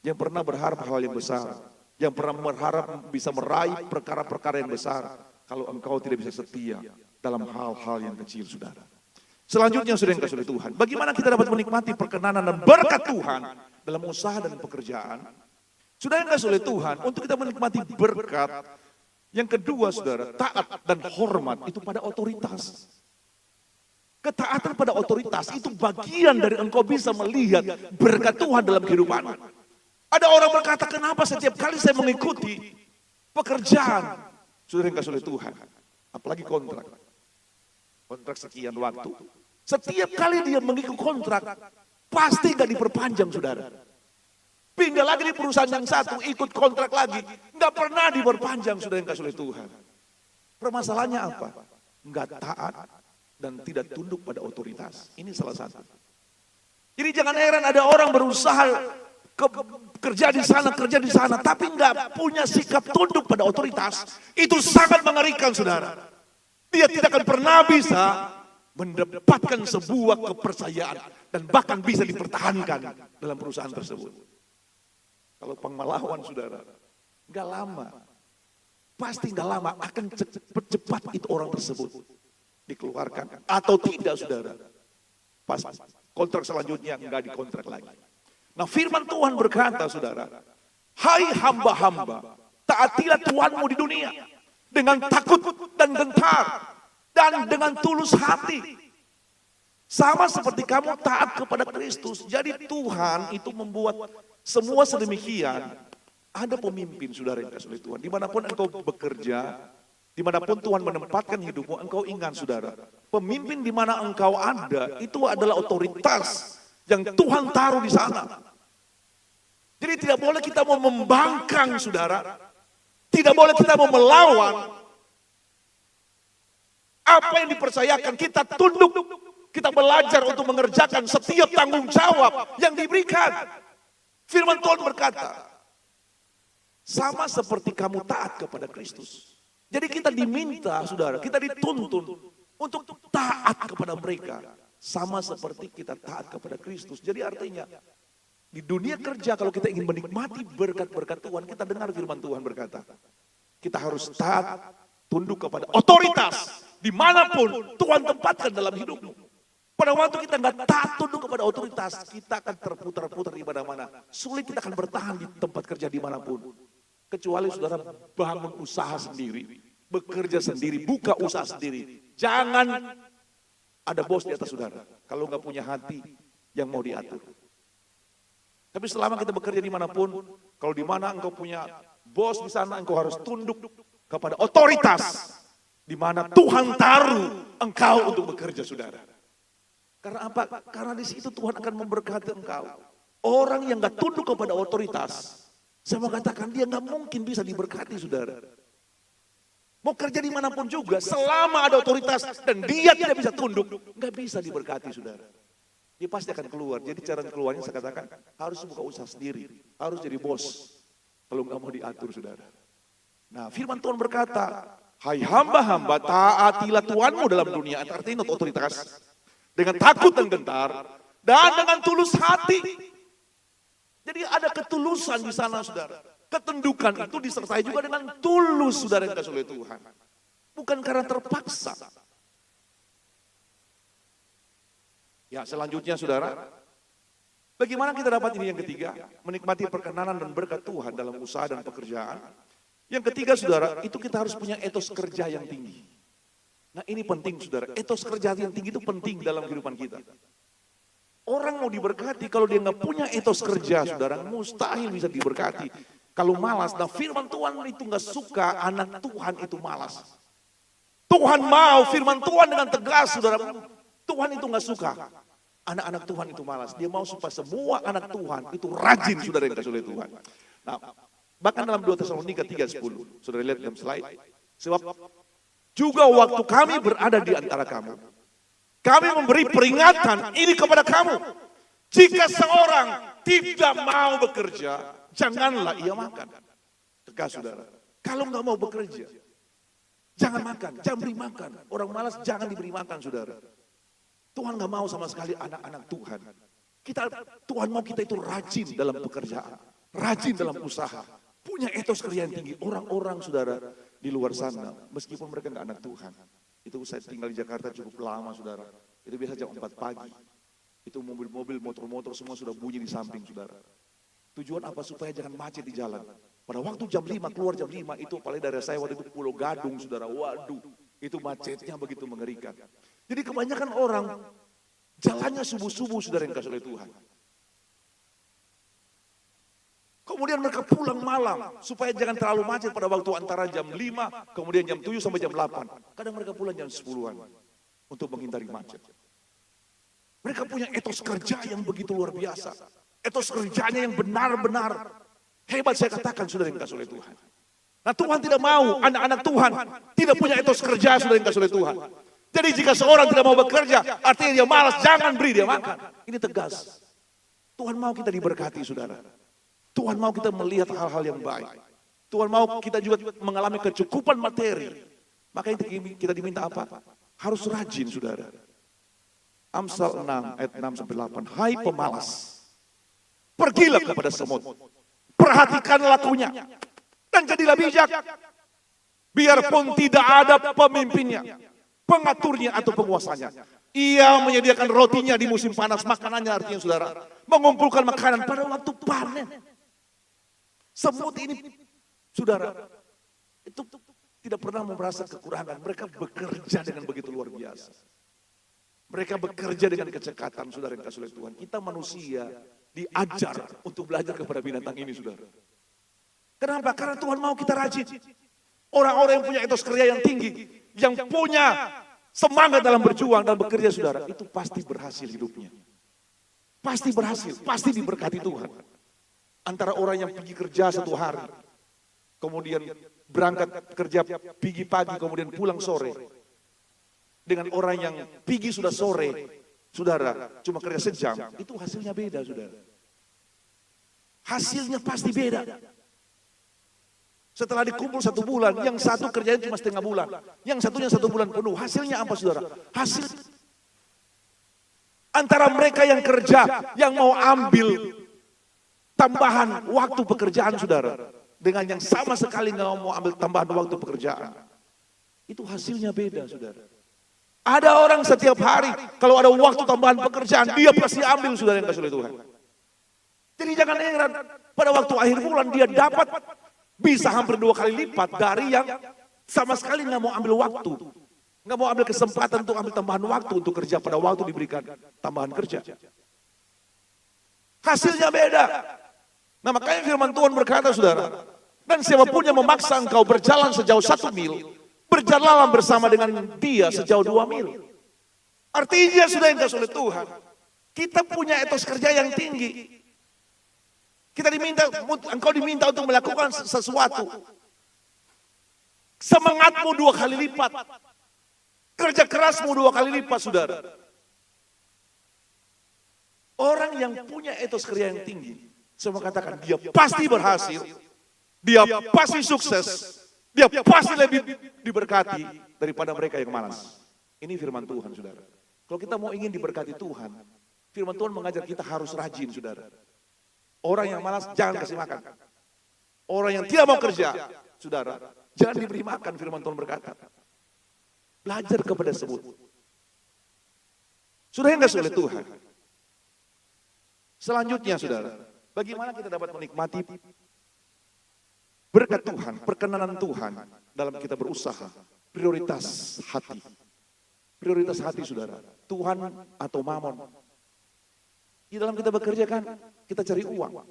Yang pernah berharap hal yang besar, yang pernah berharap bisa meraih perkara-perkara yang besar. Kalau engkau tidak bisa setia dalam hal-hal yang kecil saudara. Selanjutnya saudara yang kasih oleh Tuhan. Bagaimana kita dapat menikmati perkenanan dan berkat Tuhan dalam usaha dan pekerjaan. Saudara yang kasih oleh Tuhan, untuk kita menikmati berkat, yang kedua saudara, taat dan hormat itu pada otoritas. Ketaatan pada otoritas itu bagian dari engkau bisa melihat berkat Tuhan dalam kehidupan. Ada orang berkata, kenapa setiap kali saya mengikuti pekerjaan, saudara yang kasih oleh Tuhan, apalagi kontrak sekian waktu. Setiap kali dia mengikuti kontrak, pasti gak diperpanjang saudara. Pindah lagi di perusahaan yang satu, ikut kontrak lagi. Nggak pernah diperpanjang sudah yang kasih oleh Tuhan. Permasalahannya apa? Nggak taat dan tidak tunduk pada otoritas. Ini salah satu. Jadi jangan heran ada orang berusaha kerja di sana, tapi nggak punya sikap tunduk pada otoritas. Itu sangat mengerikan saudara. Dia tidak akan pernah bisa mendapatkan sebuah kepercayaan dan bahkan bisa dipertahankan dalam perusahaan tersebut. Kalau pengmelawan saudara, nggak lama, pasti nggak lama akan cepat itu orang tersebut dikeluarkan atau tidak saudara. Pas kontrak selanjutnya nggak dikontrak lagi. Nah firman Tuhan berkata saudara, hai hamba-hamba, taatilah Tuhanmu di dunia dengan takut dan gentar dan dengan tulus hati. Sama seperti kamu taat kepada Kristus. Jadi Tuhan itu membuat semua sedemikian. Ada pemimpin saudara yang kasih oleh Tuhan. Dimanapun engkau bekerja, dimanapun Tuhan menempatkan hidupmu, engkau ingat saudara. Pemimpin di mana engkau ada, itu adalah otoritas yang Tuhan taruh di sana. Jadi tidak boleh kita mau membangkang saudara. Tidak boleh kita mau melawan. Apa yang dipercayakan kita tunduk. Kita belajar untuk mengerjakan setiap tanggung jawab yang diberikan. Firman Tuhan berkata, sama seperti kamu taat kepada Kristus. Jadi kita diminta, saudara, kita dituntun untuk taat kepada mereka. Sama seperti kita taat kepada Kristus. Jadi artinya, di dunia kerja kalau kita ingin menikmati berkat-berkat Tuhan, kita dengar firman Tuhan berkata, kita harus taat, tunduk kepada otoritas, dimanapun Tuhan tempatkan dalam hidupmu. Pada waktu kita nggak taat tunduk kepada otoritas, kita akan terputar-putar di mana-mana. Sulit kita akan bertahan di tempat kerja dimanapun. Kecuali saudara bangun usaha sendiri, bekerja sendiri, buka usaha sendiri. Jangan ada bos di atas saudara. Kalau nggak punya hati yang mau diatur. Tapi selama kita bekerja dimanapun, kalau di mana engkau punya bos di sana, engkau harus tunduk kepada otoritas. Di mana Tuhan taruh engkau untuk bekerja saudara. Karena apa? Karena di situ Tuhan akan memberkati engkau. Orang yang gak tunduk kepada otoritas, saya mau katakan dia gak mungkin bisa diberkati saudara. Mau kerja dimanapun juga, selama ada otoritas dan dia tidak bisa tunduk, gak bisa diberkati saudara. Dia pasti akan keluar. Jadi cara keluarnya saya katakan harus buka usaha sendiri, harus jadi bos. Kalau gak mau diatur saudara. Nah firman Tuhan berkata, hai hamba-hamba taatilah Tuhanmu dalam dunia. Artinya otoritas. Dengan takut dan gentar, dan dengan tulus hati. Jadi ada ketulusan di sana saudara. Ketundukan itu disertai juga dengan tulus saudara yang dikasih oleh Tuhan. Bukan karena terpaksa. Ya selanjutnya saudara, Bagaimana kita dapat ini yang ketiga? Menikmati perkenanan dan berkat Tuhan dalam usaha dan pekerjaan. Yang ketiga saudara, itu kita harus punya etos kerja yang tinggi. Nah ini penting saudara, etos kerja yang tinggi itu penting dalam kehidupan kita. Orang mau diberkati kalau dia nggak punya etos kerja saudara, mustahil bisa diberkati. Kalau malas, nah firman Tuhan itu nggak suka anak Tuhan itu malas. Tuhan mau firman Tuhan dengan tegas saudara, Tuhan itu nggak suka. Anak-anak Tuhan itu malas. Dia mau supaya semua anak Tuhan itu rajin, saudara yang dikasih oleh Tuhan. Nah, bahkan dalam 2 Tesalonika 3:10, saudara lihat dalam slide. Sebab juga waktu kami berada di antara kamu, kami memberi peringatan ini kepada kamu. Jika seorang tidak mau bekerja, janganlah ia makan. Tegas saudara. Kalau nggak mau bekerja, jangan makan, jangan beri makan. Orang malas jangan diberi makan saudara. Tuhan gak mau sama sekali anak-anak Tuhan. Tuhan mau kita itu rajin dalam pekerjaan, rajin dalam usaha, punya etos kerja yang tinggi. Orang-orang saudara di luar sana, meskipun mereka gak anak Tuhan, itu saya tinggal di Jakarta cukup lama saudara, itu biasa jam 4 pagi, itu mobil-mobil, motor-motor semua sudah bunyi di samping saudara. Tujuan apa? Supaya jangan macet di jalan. Pada waktu jam 5, keluar jam 5, itu apalagi dari saya waktu itu Pulau Gadung saudara, waduh, itu macetnya begitu mengerikan. Jadi kebanyakan orang jalannya subuh-subuh saudara yang dikasih oleh Tuhan. Kemudian mereka pulang malam supaya jangan terlalu macet pada waktu antara jam 5 kemudian jam 7 sampai jam 8. Kadang mereka pulang jam 10-an untuk menghindari macet. Mereka punya etos kerja yang begitu luar biasa. Etos kerjanya yang benar-benar hebat saya katakan saudara yang dikasih oleh Tuhan. Nah Tuhan tidak mau anak-anak Tuhan tidak punya etos kerja saudara yang dikasih oleh Tuhan. Jadi jika seorang tidak mau bekerja, artinya dia malas, jangan beri dia makan. Ini tegas. Tuhan mau kita diberkati saudara. Tuhan mau kita melihat hal-hal yang baik. Tuhan mau kita juga mengalami kecukupan materi. Makanya kita diminta apa? Harus rajin saudara. Amsal 6 ayat 6 sampai 8. Hai pemalas, pergilah kepada semut, perhatikan lakunya, dan jadilah bijak. Biarpun tidak ada pemimpinnya, pengaturnya atau penguasanya. Ia menyediakan rotinya di musim panas, makanannya artinya saudara, mengumpulkan makanan pada waktu panen. Semut ini saudara, itu tidak pernah merasa kekurangan. Mereka bekerja dengan begitu luar biasa. Mereka bekerja dengan kecekatan saudara yang dikasih oleh Tuhan. Kita manusia diajar untuk belajar kepada binatang ini saudara. Kenapa? Karena Tuhan mau kita rajin. Orang-orang yang punya etos kerja yang tinggi, yang punya semangat dalam berjuang dan bekerja saudara, itu pasti berhasil hidupnya. Pasti berhasil, pasti diberkati Tuhan. Antara orang yang pergi kerja satu hari, kemudian berangkat kerja pagi, kemudian pulang sore. Dengan orang yang pergi sudah sore, saudara, cuma kerja sejam, itu hasilnya beda saudara. Hasilnya pasti beda. Setelah dikumpul 1 bulan, yang satu kerjanya cuma setengah bulan, yang satunya 1 bulan penuh. Hasilnya apa saudara? Hasil antara mereka yang kerja, yang mau ambil tambahan waktu pekerjaan saudara, dengan yang sama sekali nggak mau ambil tambahan waktu pekerjaan, itu hasilnya beda saudara. Ada orang setiap hari kalau ada waktu tambahan pekerjaan, dia pasti ambil saudara yang dikasih oleh Tuhan. Jadi jangan heran pada waktu akhir bulan dia dapat bisa hampir 2 kali lipat dari yang sama sekali nggak mau ambil waktu, nggak mau ambil kesempatan untuk ambil tambahan waktu untuk kerja pada waktu diberikan tambahan kerja. Hasilnya beda. Nah makanya firman Tuhan berkata saudara, dan siapapun yang memaksa engkau berjalan sejauh 1 mil, berjalanlah bersama dengan dia sejauh 2 mil. Artinya sudah yang dikasih oleh Tuhan, kita punya etos kerja yang tinggi. Kita diminta, engkau diminta untuk melakukan sesuatu. Semangatmu 2 kali lipat. Kerja kerasmu 2 kali lipat saudara. Orang yang punya etos kerja yang tinggi, saya mau katakan dia pasti berhasil, dia pasti sukses, dia pasti lebih diberkati daripada mereka yang malas. Ini firman Tuhan saudara. Kalau kita mau ingin diberkati Tuhan, firman Tuhan mengajar kita harus rajin saudara. Orang yang malas jangan kasih makan. Orang yang tidak mau kerja, saudara, jangan diberi makan, firman Tuhan berkata. Belajar kepada semut. Sudah yang dikasih oleh Tuhan. Selanjutnya saudara, bagaimana kita dapat menikmati berkat Tuhan, perkenanan Tuhan dalam kita berusaha. Prioritas hati. Prioritas hati saudara, Tuhan atau mamon. Di dalam kita bekerja kan, kita cari uang.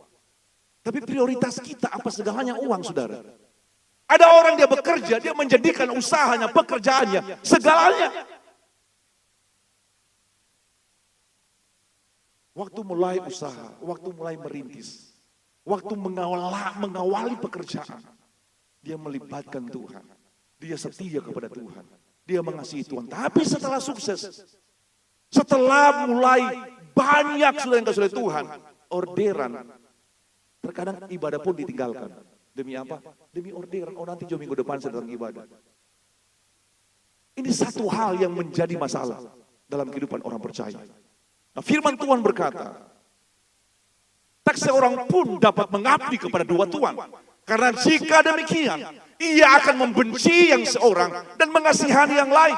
Tapi prioritas kita apa segalanya uang saudara. Ada orang dia bekerja, dia menjadikan usahanya, pekerjaannya, segalanya. Waktu mulai usaha, waktu mulai merintis, waktu mengawali pekerjaan, dia melibatkan Tuhan. Dia setia kepada Tuhan. Dia mengasihi Tuhan. Tapi setelah sukses, setelah mulai banyak sudah yang kasih oleh Tuhan, orderan, terkadang ibadah pun ditinggalkan. Demi apa? Demi orderan. Oh nanti jom minggu depan saya datang ibadah. Ini satu hal yang menjadi masalah dalam kehidupan orang percaya. Nah, firman Tuhan berkata, tak seorang pun dapat mengabdi kepada dua tuan. Karena jika demikian, ia akan membenci yang seorang dan mengasihani yang lain.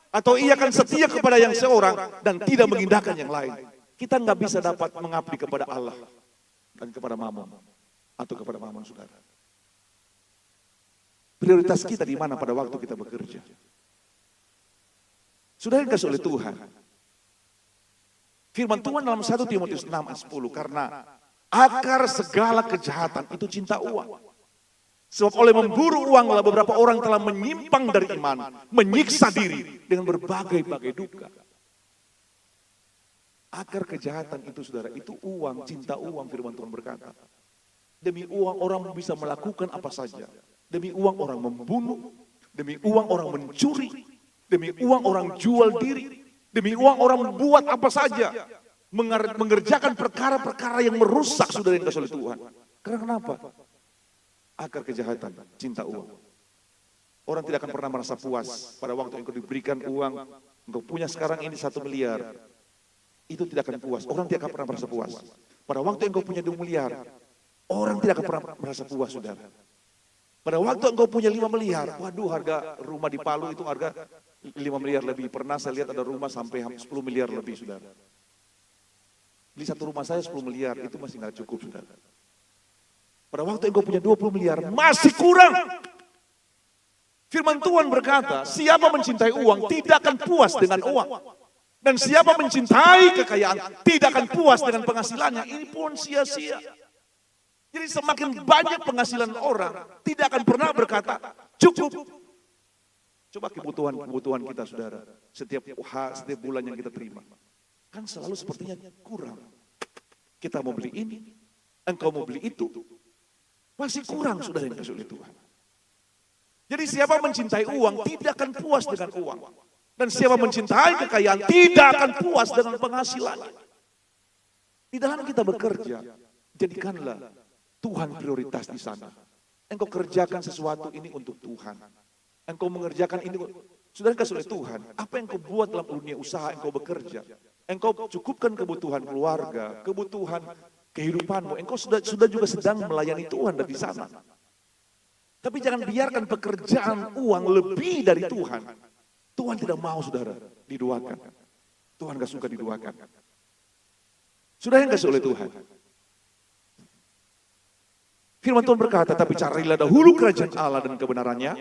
Atau ia akan setia kepada yang seorang dan tidak mengindahkan yang lain. Kita nggak bisa dapat mengabdi kepada Allah dan kepada Mamon. Atau kepada Mamon saudara. Prioritas kita di mana pada waktu kita bekerja? Sudah yang kasih oleh Tuhan. Firman Tuhan dalam 1 Timotius 6 ayat 10. Karena akar segala kejahatan itu cinta uang. Sebab oleh memburu uanglah beberapa orang telah menyimpang dari iman, menyiksa diri dengan berbagai-bagai duka. Akar kejahatan itu saudara, itu uang, cinta uang firman Tuhan berkata. Demi uang orang bisa melakukan apa saja. Demi uang orang membunuh, demi uang orang mencuri, demi uang orang jual diri, demi uang orang membuat apa saja. Mengerjakan perkara-perkara yang merusak saudara yang kasih oleh Tuhan. Karena kenapa? Akar kejahatan, cinta uang. Orang tidak akan pernah merasa puas pada waktu engkau diberikan uang, engkau punya sekarang ini 1 miliar, itu tidak akan puas. Orang tidak akan pernah merasa puas. Pada waktu engkau punya 2 miliar, orang tidak akan pernah merasa puas, saudara. Pada waktu engkau punya 5 miliar, waduh harga rumah di Palu itu harga 5 miliar lebih. Pernah saya lihat ada rumah sampai 10 miliar lebih, saudara. Beli satu rumah saya 10 miliar, itu masih nggak cukup, saudara. Pada waktu engkau punya 20 miliar, masih kurang. Firman Tuhan berkata, siapa mencintai uang tidak akan puas dengan uang. Dan siapa mencintai kekayaan tidak akan puas dengan penghasilannya. Ini pun sia-sia. Jadi semakin banyak penghasilan orang, tidak akan pernah berkata, cukup. Coba kebutuhan kita saudara, setiap bulan yang kita terima. Kan selalu sepertinya kurang. Kita mau beli ini, engkau mau beli itu. Masih kurang saudara yang kasih oleh Tuhan. Jadi siapa mencintai uang tidak akan puas dengan uang. Dan siapa mencintai kekayaan tidak akan puas dengan penghasilannya. Di dalam kita bekerja, jadikanlah Tuhan prioritas di sana. Engkau kerjakan sesuatu ini untuk Tuhan. Engkau mengerjakan ini, saudara kasih oleh Tuhan. Apa yang kau buat dalam dunia usaha, engkau bekerja. Engkau cukupkan kebutuhan keluarga, kebutuhan kehidupanmu, engkau sudah juga sedang melayani Tuhan dari sana. Tapi jangan biarkan pekerjaan uang lebih dari Tuhan. Tuhan tidak mau saudara diduakan. Tuhan gak suka diduakan. Sudah yang kasih oleh Tuhan. Firman Tuhan berkata, tapi carilah dahulu kerajaan Allah dan kebenarannya,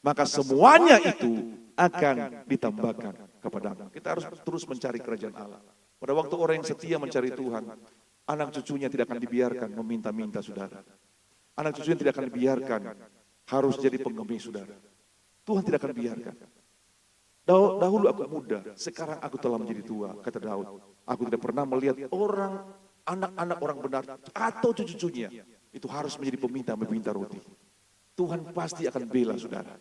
maka semuanya itu akan ditambahkan kepadamu. Kita harus terus mencari kerajaan Allah. Pada waktu orang yang setia mencari Tuhan, anak cucunya tidak akan dibiarkan meminta-minta saudara. Anak cucunya tidak akan dibiarkan harus jadi pengemis saudara. Tuhan tidak akan biarkan. Dahulu aku muda, sekarang aku telah menjadi tua, kata Daud. Aku tidak pernah melihat anak-anak orang benar atau cucu-cucunya itu harus menjadi meminta roti. Tuhan pasti akan bela saudara.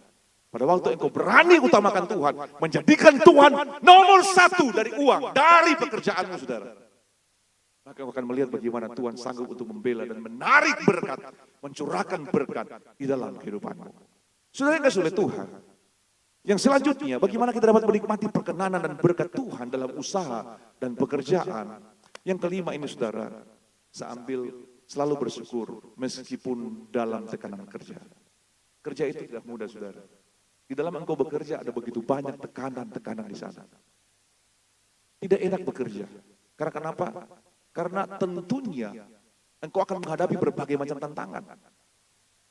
Pada waktu engkau berani utamakan Tuhan, menjadikan Tuhan nomor 1 dari uang, dari pekerjaanmu saudara. Maka akan melihat bagaimana Tuhan sanggup untuk membela dan menarik berkat, mencurahkan berkat di dalam kehidupanmu. Saudara yang kasih oleh Tuhan. Yang selanjutnya, bagaimana kita dapat menikmati perkenanan dan berkat Tuhan dalam usaha dan pekerjaan. Yang kelima ini saudara, sambil selalu bersyukur meskipun dalam tekanan kerja. Kerja itu tidak mudah saudara. Di dalam engkau bekerja ada begitu banyak tekanan-tekanan di sana. Tidak enak bekerja. Karena kenapa? Karena tentunya engkau akan menghadapi berbagai macam tantangan.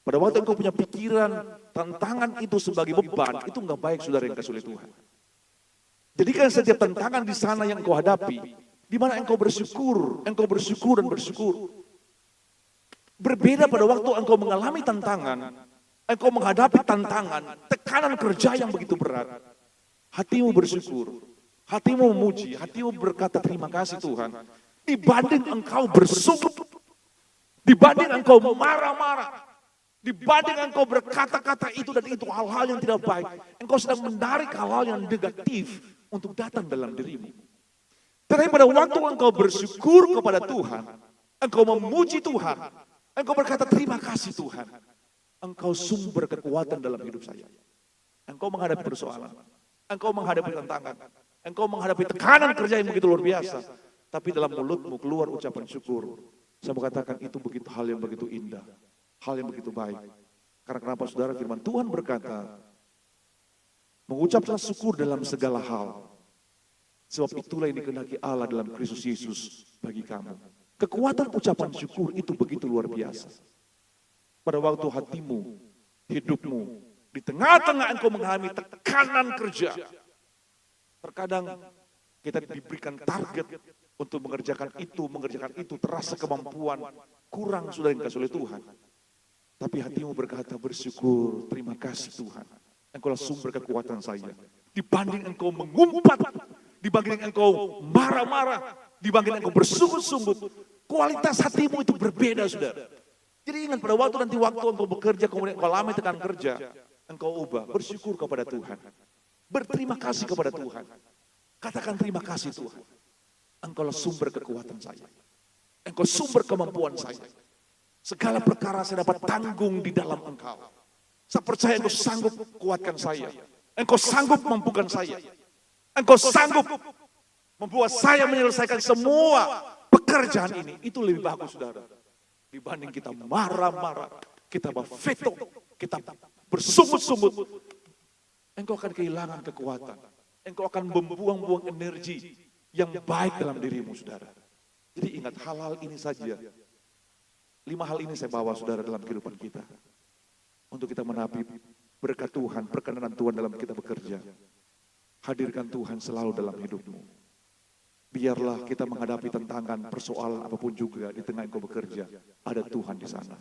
Pada waktu engkau punya pikiran, tantangan itu sebagai beban, itu enggak baik saudara yang kasih oleh Tuhan. Jadikan setiap tantangan di sana yang engkau hadapi, di mana engkau bersyukur dan bersyukur. Berbeda pada waktu engkau mengalami tantangan, engkau menghadapi tantangan, tekanan kerja yang begitu berat. Hatimu bersyukur, hatimu memuji, hatimu berkata terima kasih Tuhan. Dibanding engkau bersungut, dibanding engkau marah-marah, dibanding engkau berkata-kata itu dan itu hal-hal yang tidak baik, engkau sedang menarik hal-hal yang negatif untuk datang dalam dirimu. Tetapi pada waktu engkau bersyukur kepada Tuhan, engkau memuji Tuhan, engkau berkata terima kasih Tuhan, engkau sumber kekuatan dalam hidup saya. Engkau menghadapi persoalan, engkau menghadapi tantangan, engkau menghadapi tekanan kerja yang begitu luar biasa. Tapi dalam mulutmu keluar ucapan syukur. Saya mau katakan itu begitu hal yang begitu indah, hal yang begitu baik. Karena kenapa saudara, firman Tuhan berkata, mengucaplah syukur dalam segala hal. Sebab itulah yang dikehendaki Allah dalam Kristus Yesus bagi kamu. Kekuatan ucapan syukur itu begitu luar biasa. Pada waktu hatimu, hidupmu, di tengah-tengah engkau mengalami tekanan kerja. Terkadang kita diberikan target untuk mengerjakan itu, terasa kemampuan kurang sudah yang dikasih oleh Tuhan. Tapi hatimu berkata bersyukur, terima kasih Tuhan. Engkaulah sumber kekuatan saya. Dibanding engkau mengumpat, dibanding engkau marah-marah, dibanding engkau bersungut-sungut, kualitas hatimu itu berbeda saudara. Jadi ingat pada waktu engkau bekerja, kemudian engkau alami tekanan kerja, engkau ubah, bersyukur kepada Tuhan. Berterima kasih kepada Tuhan. Katakan terima kasih Tuhan. Engkaulah sumber kekuatan saya. Engkau sumber kemampuan saya. Segala perkara saya dapat tanggung di dalam engkau. Saya percaya engkau sanggup kuatkan saya. Engkau sanggup mampukan saya. Engkau sanggup membuat saya menyelesaikan semua pekerjaan ini. Itu lebih bagus saudara. Dibanding kita marah-marah, kita veto, kita bersungut-sungut. Engkau akan kehilangan kekuatan. Engkau akan membuang-buang energi yang baik dalam dirimu, saudara. Jadi ingat hal-hal ini saja. 5 hal ini saya bawa, saudara, dalam kehidupan kita. Untuk kita menapi berkat Tuhan, perkenanan Tuhan dalam kita bekerja. Hadirkan Tuhan selalu dalam hidupmu. Biarlah kita menghadapi tantangan, persoalan apapun juga di tengah engkau bekerja. Ada Tuhan di sana.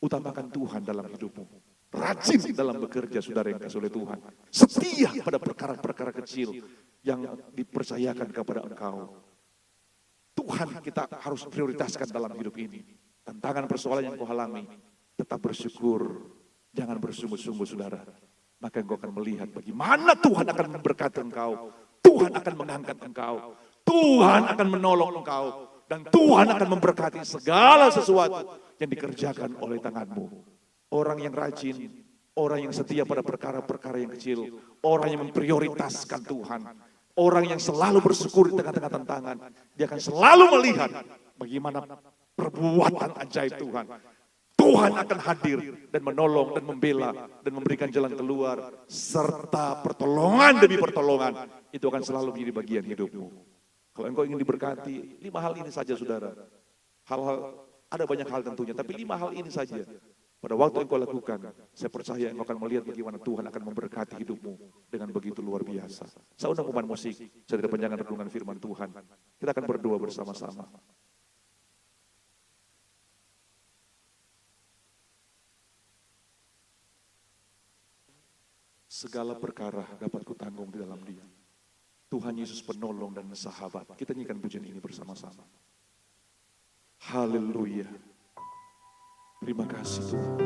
Utamakan Tuhan dalam hidupmu. Rajin dalam bekerja, saudara yang kasih oleh Tuhan. Setia pada perkara-perkara kecil yang dipercayakan kepada engkau. Tuhan kita harus prioritaskan dalam hidup ini. Tantangan persoalan yang kau alami, tetap bersyukur. Jangan bersungut-sungut saudara. Maka engkau akan melihat bagaimana Tuhan akan memberkati engkau. Tuhan akan mengangkat engkau. Tuhan akan menolong engkau. Dan Tuhan akan memberkati segala sesuatu yang dikerjakan oleh tanganmu. Orang yang rajin, orang yang setia pada perkara-perkara yang kecil, orang yang memprioritaskan Tuhan, orang yang selalu bersyukur di tengah-tengah tantangan, dia akan selalu melihat bagaimana perbuatan ajaib Tuhan. Tuhan akan hadir dan menolong dan membela dan memberikan jalan keluar, serta pertolongan demi pertolongan, itu akan selalu menjadi bagian hidupmu. Kalau engkau ingin diberkati, 5 hal ini saja saudara. Hal-hal, ada banyak hal tentunya, tapi 5 hal ini saja. Pada waktu engkau lakukan, saya percaya engkau akan melihat bagaimana Tuhan akan memberkati hidupmu dengan begitu luar biasa. Saya undang pemain musik, saya tidak panjangkan renungan firman Tuhan. Kita akan berdoa bersama-sama. Segala perkara dapat kutanggung di dalam Dia. Tuhan Yesus penolong dan sahabat. Kita nyanyikan pujian ini bersama-sama. Haleluya. Terima kasih Tuhan.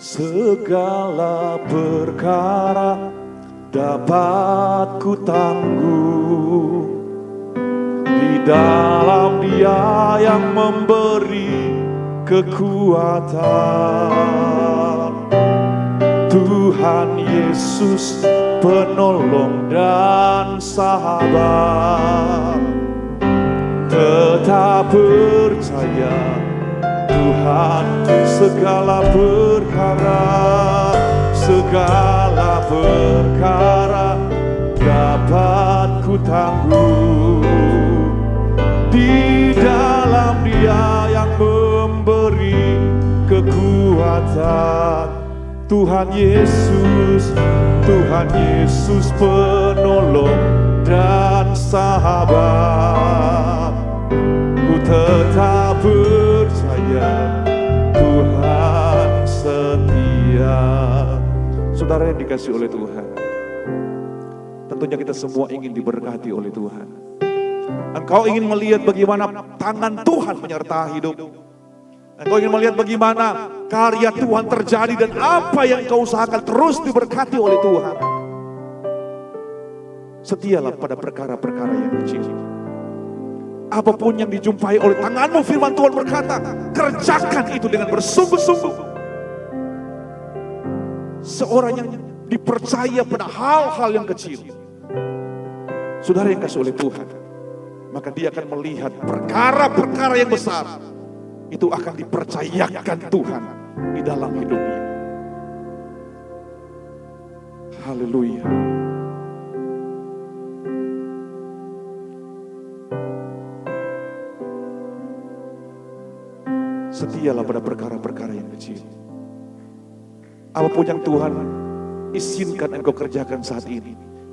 Segala perkara dapat ku tanggung di dalam Dia yang memberi kekuatan. Tuhan Yesus penolong dan sahabat. Tetap percaya Tuhan segala perkara dapat tangguh. Di dalam Dia yang memberi kekuatan. Tuhan Yesus penolong dan sahabat. Ku tetap percaya Tuhan setia. Saudara yang dikasihi oleh Tuhan, tentunya kita semua ingin diberkati oleh Tuhan. Engkau ingin melihat bagaimana tangan Tuhan menyertai hidup. Engkau ingin melihat bagaimana karya Tuhan terjadi dan apa yang engkau usahakan terus diberkati oleh Tuhan. Setialah pada perkara-perkara yang kecil. Apapun yang dijumpai oleh tanganmu, firman Tuhan berkata, kerjakan itu dengan bersungguh-sungguh. Seorang yang dipercaya pada hal-hal yang kecil, saudara yang kasih oleh Tuhan, maka dia akan melihat perkara-perkara yang besar itu akan dipercayakan Tuhan di dalam hidupnya. Haleluya. Setialah pada perkara-perkara yang kecil. Apapun yang Tuhan izinkan engkau kerjakan saat ini,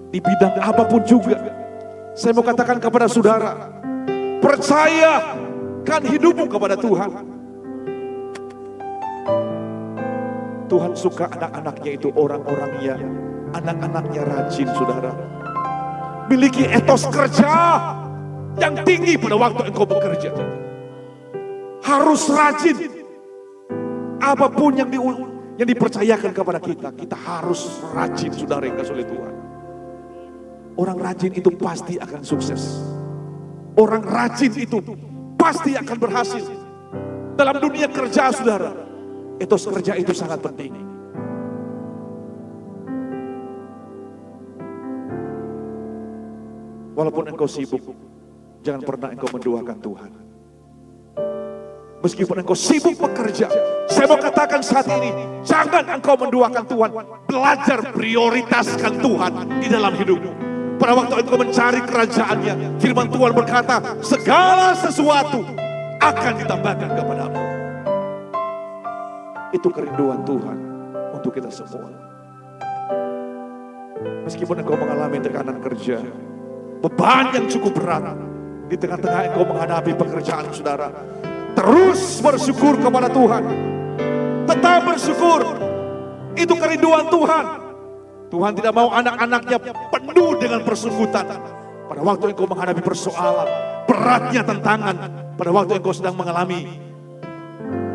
di bidang apapun juga, saya mau katakan kepada saudara, percayakan hidupmu kepada Tuhan. Tuhan suka anak-anaknya itu orang-orang yang anak-anaknya rajin, saudara. Miliki etos kerja yang tinggi pada waktu engkau bekerja. Harus rajin. Apapun yang dipercayakan kepada kita, kita harus rajin, saudara yang kasih oleh Tuhan. Orang rajin itu pasti akan sukses. Orang rajin itu pasti akan berhasil. Dalam dunia kerja, saudara, etos kerja itu sangat penting. Walaupun engkau sibuk, jangan pernah engkau menduakan Tuhan. Meskipun engkau sibuk bekerja, saya mau katakan saat ini, jangan engkau menduakan Tuhan. Belajar prioritaskan Tuhan di dalam hidupmu. Pada waktu engkau mencari kerajaannya, firman Tuhan berkata, segala sesuatu akan ditambahkan kepadamu. Itu kerinduan Tuhan untuk kita semua. Meskipun engkau mengalami tekanan kerja, beban yang cukup berat, di tengah-tengah engkau menghadapi pekerjaan, saudara, terus bersyukur kepada Tuhan. Tetap bersyukur. Itu kerinduan Tuhan. Tuhan tidak mau anak-anaknya penuh dengan persunggutan. Pada waktu engkau menghadapi persoalan, beratnya tantangan, pada waktu engkau sedang mengalami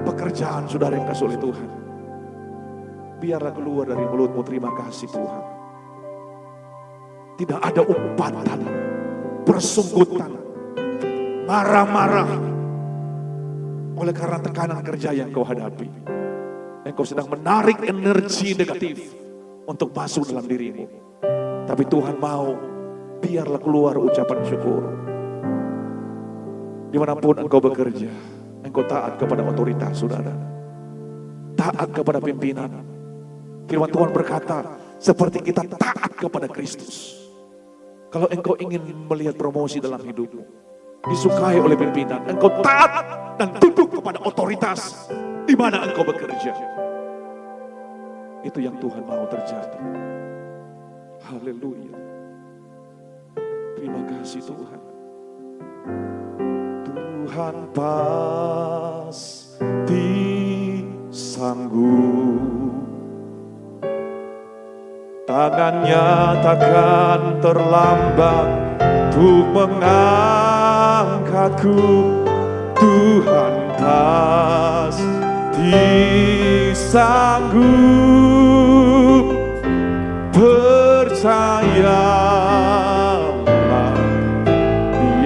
pekerjaan, saudara yang kasih oleh Tuhan, biarlah keluar dari mulutmu, terima kasih Tuhan. Tidak ada umpatan, persunggutan, marah-marah oleh karena tekanan kerja yang kau hadapi. Engkau sedang menarik energi negatif untuk masuk dalam dirimu. Tapi Tuhan mau, biarlah keluar ucapan syukur. Dimanapun engkau bekerja, engkau taat kepada otoritas, saudara. Taat kepada pimpinan. Firman Tuhan berkata, seperti kita taat kepada Kristus. Kalau engkau ingin melihat promosi dalam hidupmu, disukai oleh pimpinan, engkau taat dan tunduk kepada otoritas di mana engkau bekerja. Itu yang Tuhan mau terjadi. Haleluya. Terima kasih Tuhan. Tuhan pasti sanggup. Tangannya takkan terlambat untuk mengangkatku. Tuhan pasti sanggup. Percayalah,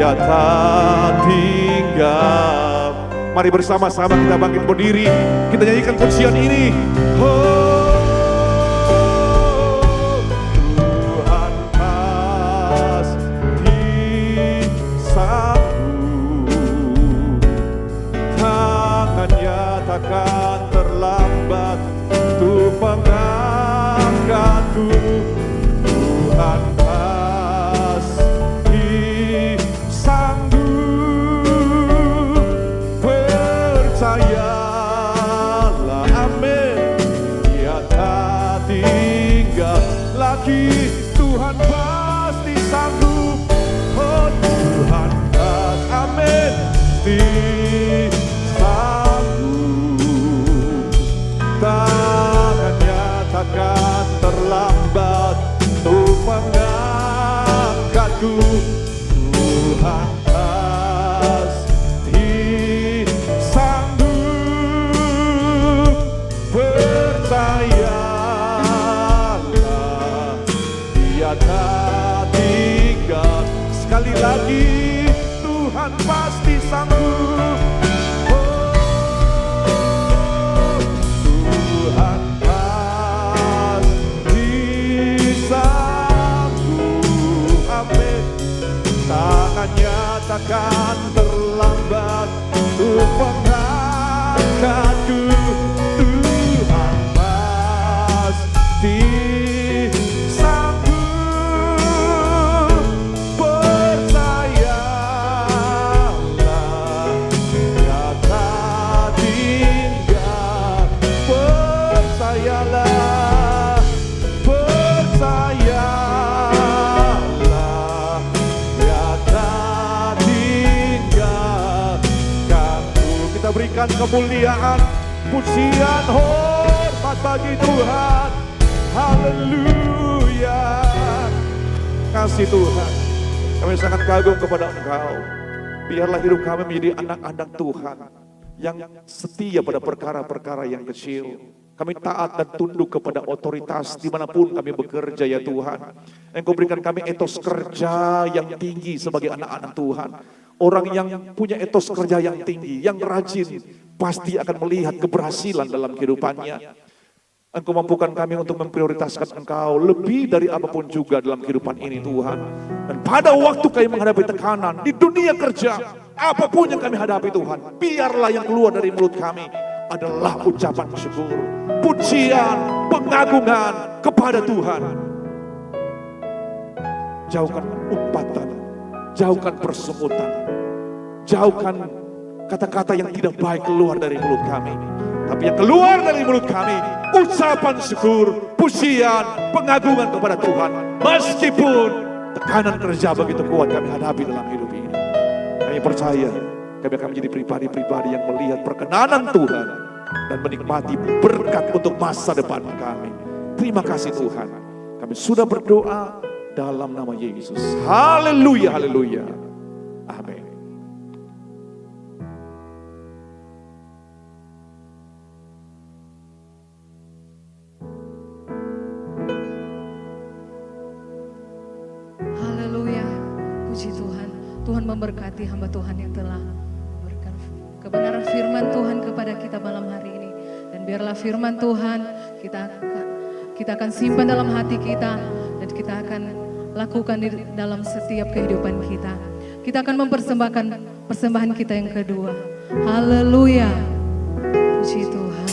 Dia tak tinggal. Mari bersama-sama kita bangkit berdiri, kita nyanyikan pujian ini. Tuhan pasti sanggup. Tangannya takkan terlambat untuk mengangkatku. Tuhan pasti lagi, Tuhan pasti sanggup. Oh Tuhan pasti, amin, pasti sanggup. Tangannya takkan terlambat untuk mengangkatku. Tuhan pasti sanggup. Percayalah, Dia tak tinggal. Sekali lagi, Tuhan pasti sanggup. Oh, Tuhan pasti sanggup. Amin. Tangannya takkan terlambat untuk mengangkatku. Tuhan pasti sanggup. Percayalah, Dia tak tinggal. Percayalah, percayalah, Dia tak tinggalkanku. Kita berikan kemuliaan, pujian, hormat bagi Tuhan. Haleluya. Kasih Tuhan, kami sangat kagum kepada Engkau. Biarlah hidup kami menjadi anak-anak Tuhan yang setia pada perkara-perkara yang kecil. Kami taat dan tunduk kepada otoritas dimanapun kami bekerja ya Tuhan. Engkau berikan kami etos kerja yang tinggi sebagai anak-anak Tuhan. Orang yang punya etos kerja yang tinggi, yang rajin, pasti akan melihat keberhasilan dalam kehidupannya. Engkau mampukan kami untuk memprioritaskan Engkau lebih dari apapun juga dalam kehidupan ini Tuhan. Dan pada waktu kami menghadapi tekanan di dunia kerja, apapun yang kami hadapi Tuhan, biarlah yang keluar dari mulut kami adalah ucapan syukur, pujian, pengagungan kepada Tuhan. Jauhkan umpatan, jauhkan persungutan, jauhkan kata-kata yang tidak baik keluar dari mulut kami. Tapi yang keluar dari mulut kami, ucapan syukur, pujian, pengagungan kepada Tuhan. Meskipun tekanan kerja begitu kuat kami hadapi dalam hidup ini, kami percaya kami akan menjadi pribadi-pribadi yang melihat perkenanan Tuhan dan menikmati berkat untuk masa depan kami. Terima kasih Tuhan. Kami sudah berdoa dalam nama Yesus. Haleluya, haleluya. Amin. Haleluya, puji Tuhan. Tuhan memberkati hamba Tuhan yang telah memberikan kebenaran firman Tuhan kepada kita malam hari ini. Dan biarlah firman Tuhan kita akan simpan dalam hati kita dan kita akan lakukan di dalam setiap kehidupan kita. Kita akan mempersembahkan persembahan kita yang kedua. Haleluya, puji Tuhan.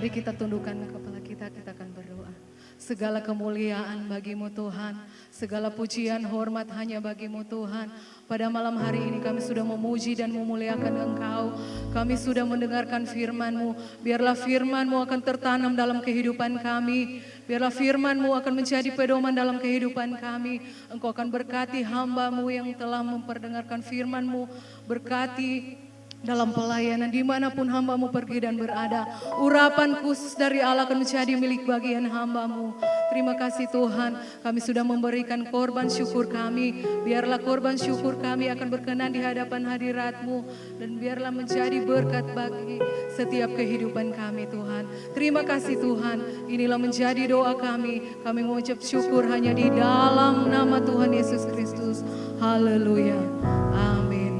Mari kita tundukkan kepala kita akan berdoa. Segala kemuliaan bagimu Tuhan, segala pujian hormat hanya bagimu Tuhan. Pada malam hari ini kami sudah memuji dan memuliakan Engkau. Kami sudah mendengarkan firman-Mu. Biarlah firman-Mu akan tertanam dalam kehidupan kami. Biarlah firman-Mu akan menjadi pedoman dalam kehidupan kami. Engkau akan berkati hamba-Mu yang telah memperdengarkan firman-Mu. Berkati dalam pelayanan dimanapun hamba-Mu pergi dan berada. Urapan khusus dari Allah akan menjadi milik bagian hamba-Mu. Terima kasih Tuhan, kami sudah memberikan korban syukur kami. Biarlah korban syukur kami akan berkenan di hadapan hadirat-Mu. Dan biarlah menjadi berkat bagi setiap kehidupan kami Tuhan. Terima kasih Tuhan, inilah menjadi doa kami. Kami mengucap syukur hanya di dalam nama Tuhan Yesus Kristus. Haleluya, amin.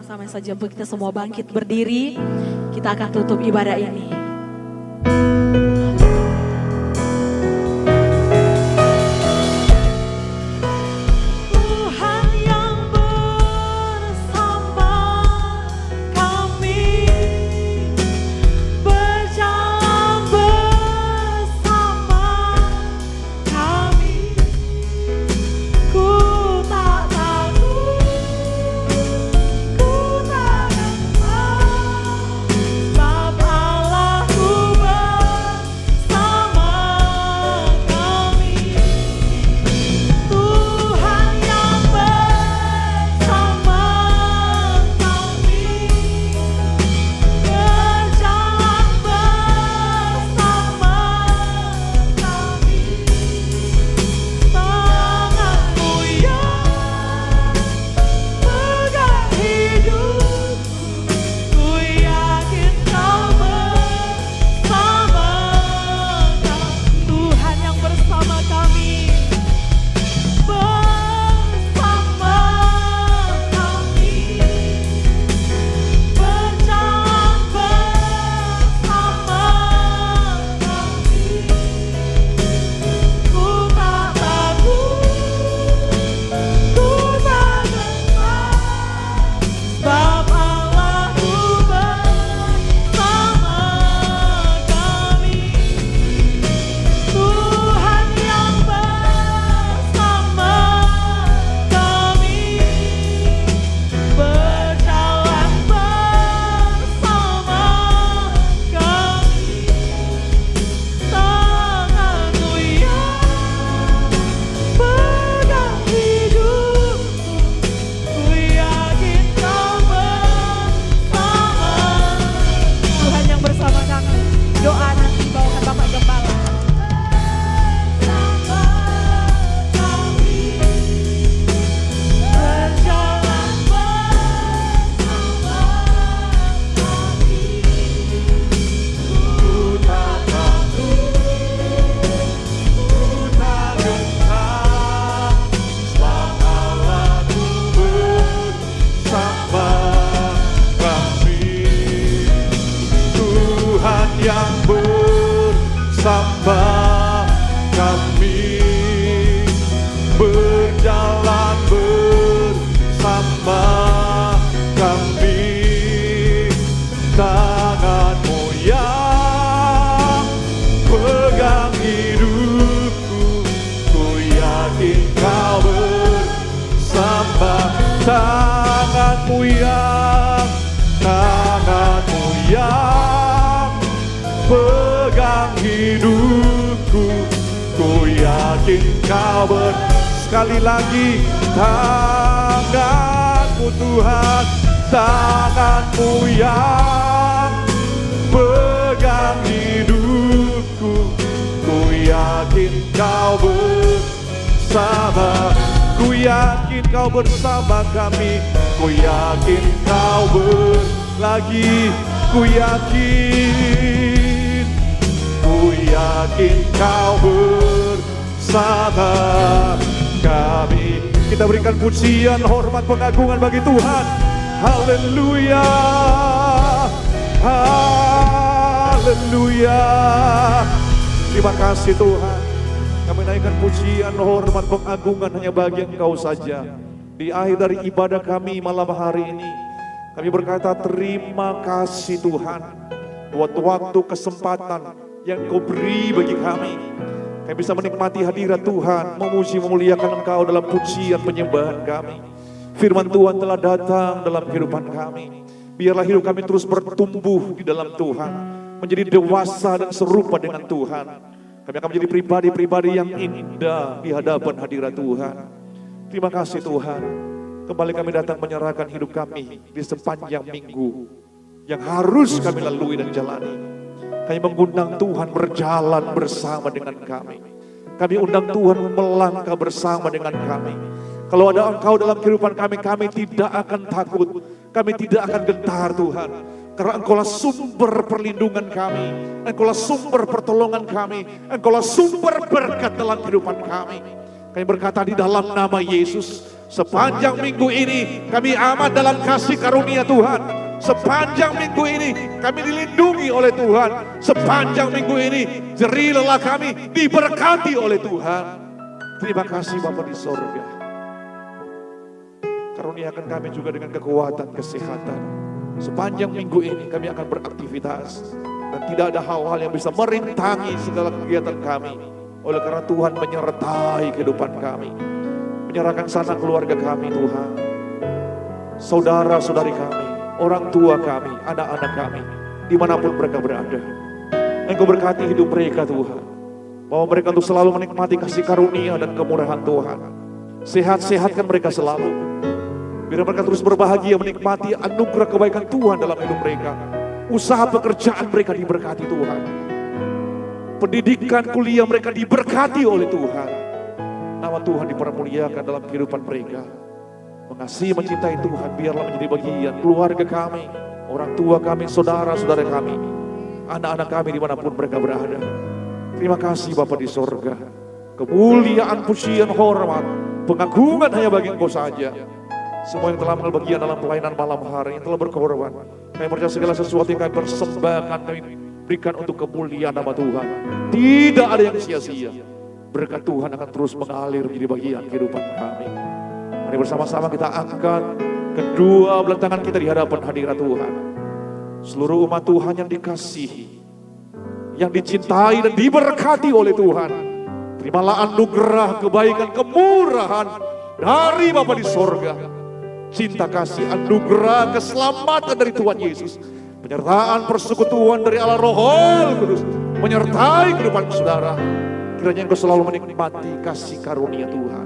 Sama saja kita semua bangkit berdiri, kita akan tutup ibadah ini. Tuhan yang bersama kami, berjalan bersama kami, ku tak takut. Sekali lagi, tangan-Mu Tuhan, tangan-Mu yang pegang hidupku. Ku yakin Kau bersama, ku yakin Kau bersama kami. Ku yakin Kau lagi, ku yakin Kau bersama kami. Kita berikan pujian, hormat, pengagungan bagi Tuhan. Haleluya, haleluya. Terima kasih Tuhan. Kami naikkan pujian, hormat, pengagungan hanya bagi Engkau saja. Di akhir dari ibadah kami malam hari ini, Kami berkata terima kasih Tuhan buat waktu kesempatan yang Kau beri bagi kami. Kami bisa menikmati hadirat Tuhan, memuji memuliakan Engkau dalam pujian penyembahan kami. Firman Tuhan telah datang dalam kehidupan kami. Biarlah hidup kami terus bertumbuh di dalam Tuhan, menjadi dewasa dan serupa dengan Tuhan. Kami akan menjadi pribadi-pribadi yang indah di hadapan hadirat Tuhan. Terima kasih Tuhan. Kembali kami datang menyerahkan hidup kami di sepanjang minggu yang harus kami lalui dan jalani. Kami mengundang Tuhan berjalan bersama dengan kami. Kami undang Tuhan melangkah bersama dengan kami. Kalau ada Engkau dalam kehidupan kami, kami tidak akan takut. Kami tidak akan gentar Tuhan. Karena Engkaulah sumber perlindungan kami. Engkaulah sumber pertolongan kami. Engkaulah sumber berkat dalam kehidupan kami. Kami berkata di dalam nama Yesus, sepanjang minggu ini kami aman dalam kasih karunia Tuhan. Sepanjang minggu ini kami dilindungi oleh Tuhan. Sepanjang minggu ini jerih lelah kami diberkati oleh Tuhan. Terima kasih Bapa di sorga. Karuniakan kami juga dengan kekuatan kesehatan. Sepanjang minggu ini kami akan beraktivitas. Dan tidak ada hal-hal yang bisa merintangi segala kegiatan kami. Oleh karena Tuhan menyertai kehidupan kami. Menyerahkan sanak keluarga kami Tuhan. Saudara-saudari kami, orang tua kami, anak-anak kami, dimanapun mereka berada. Engkau berkati hidup mereka Tuhan. Bahwa mereka untuk selalu menikmati kasih karunia dan kemurahan Tuhan. Sehat-sehatkan mereka selalu. Biar mereka terus berbahagia menikmati anugerah kebaikan Tuhan dalam hidup mereka. Usaha pekerjaan mereka diberkati Tuhan. Pendidikan kuliah mereka diberkati oleh Tuhan. Nama Tuhan dipermuliakan dalam kehidupan mereka. Mengasihi mencintai Tuhan biarlah menjadi bagian keluarga kami, orang tua kami, saudara-saudara kami, anak-anak kami dimanapun mereka berada. Terima kasih Bapa di sorga. Kemuliaan, pujian, hormat, pengagungan hanya bagi Engkau saja. Semua yang telah mengambil bagian dalam pelayanan malam hari, yang telah berkorban, kami percaya segala sesuatu yang kami persembahkan, kami berikan untuk kemuliaan nama Tuhan. Tidak ada yang sia-sia. Berkat Tuhan akan terus mengalir menjadi bagian kehidupan kami. Mari bersama-sama kita angkat kedua belah tangan kita di hadapan hadirat Tuhan. Seluruh umat Tuhan yang dikasihi, yang dicintai dan diberkati oleh Tuhan. Terimalah anugerah, kebaikan, kemurahan dari Bapa di sorga. Cinta kasih, anugerah, keselamatan dari Tuhan Yesus. Penyertaan persekutuan dari Allah Roh Kudus menyertai kehidupan saudara. Kiranya engkau selalu menikmati kasih karunia Tuhan.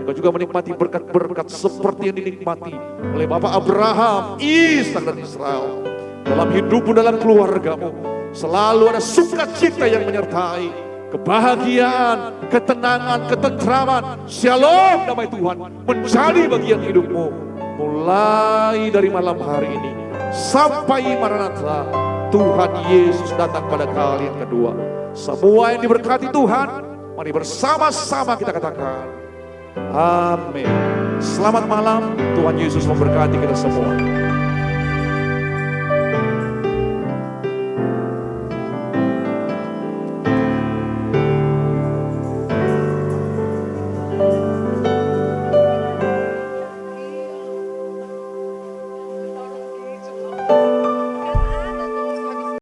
Engkau juga menikmati berkat-berkat seperti yang dinikmati oleh Bapak Abraham, Ishak dan Israel. Dalam hidupmu, dalam keluargamu, selalu ada sukacita yang menyertai. Kebahagiaan, ketenangan, ketentraman, shalom damai Tuhan menjadi bagian hidupmu. Mulai dari malam hari ini sampai Maranatha, Tuhan Yesus datang pada kali yang kedua. Semua yang diberkati Tuhan, mari bersama-sama kita katakan amin. Selamat malam, Tuhan Yesus memberkati kita semua.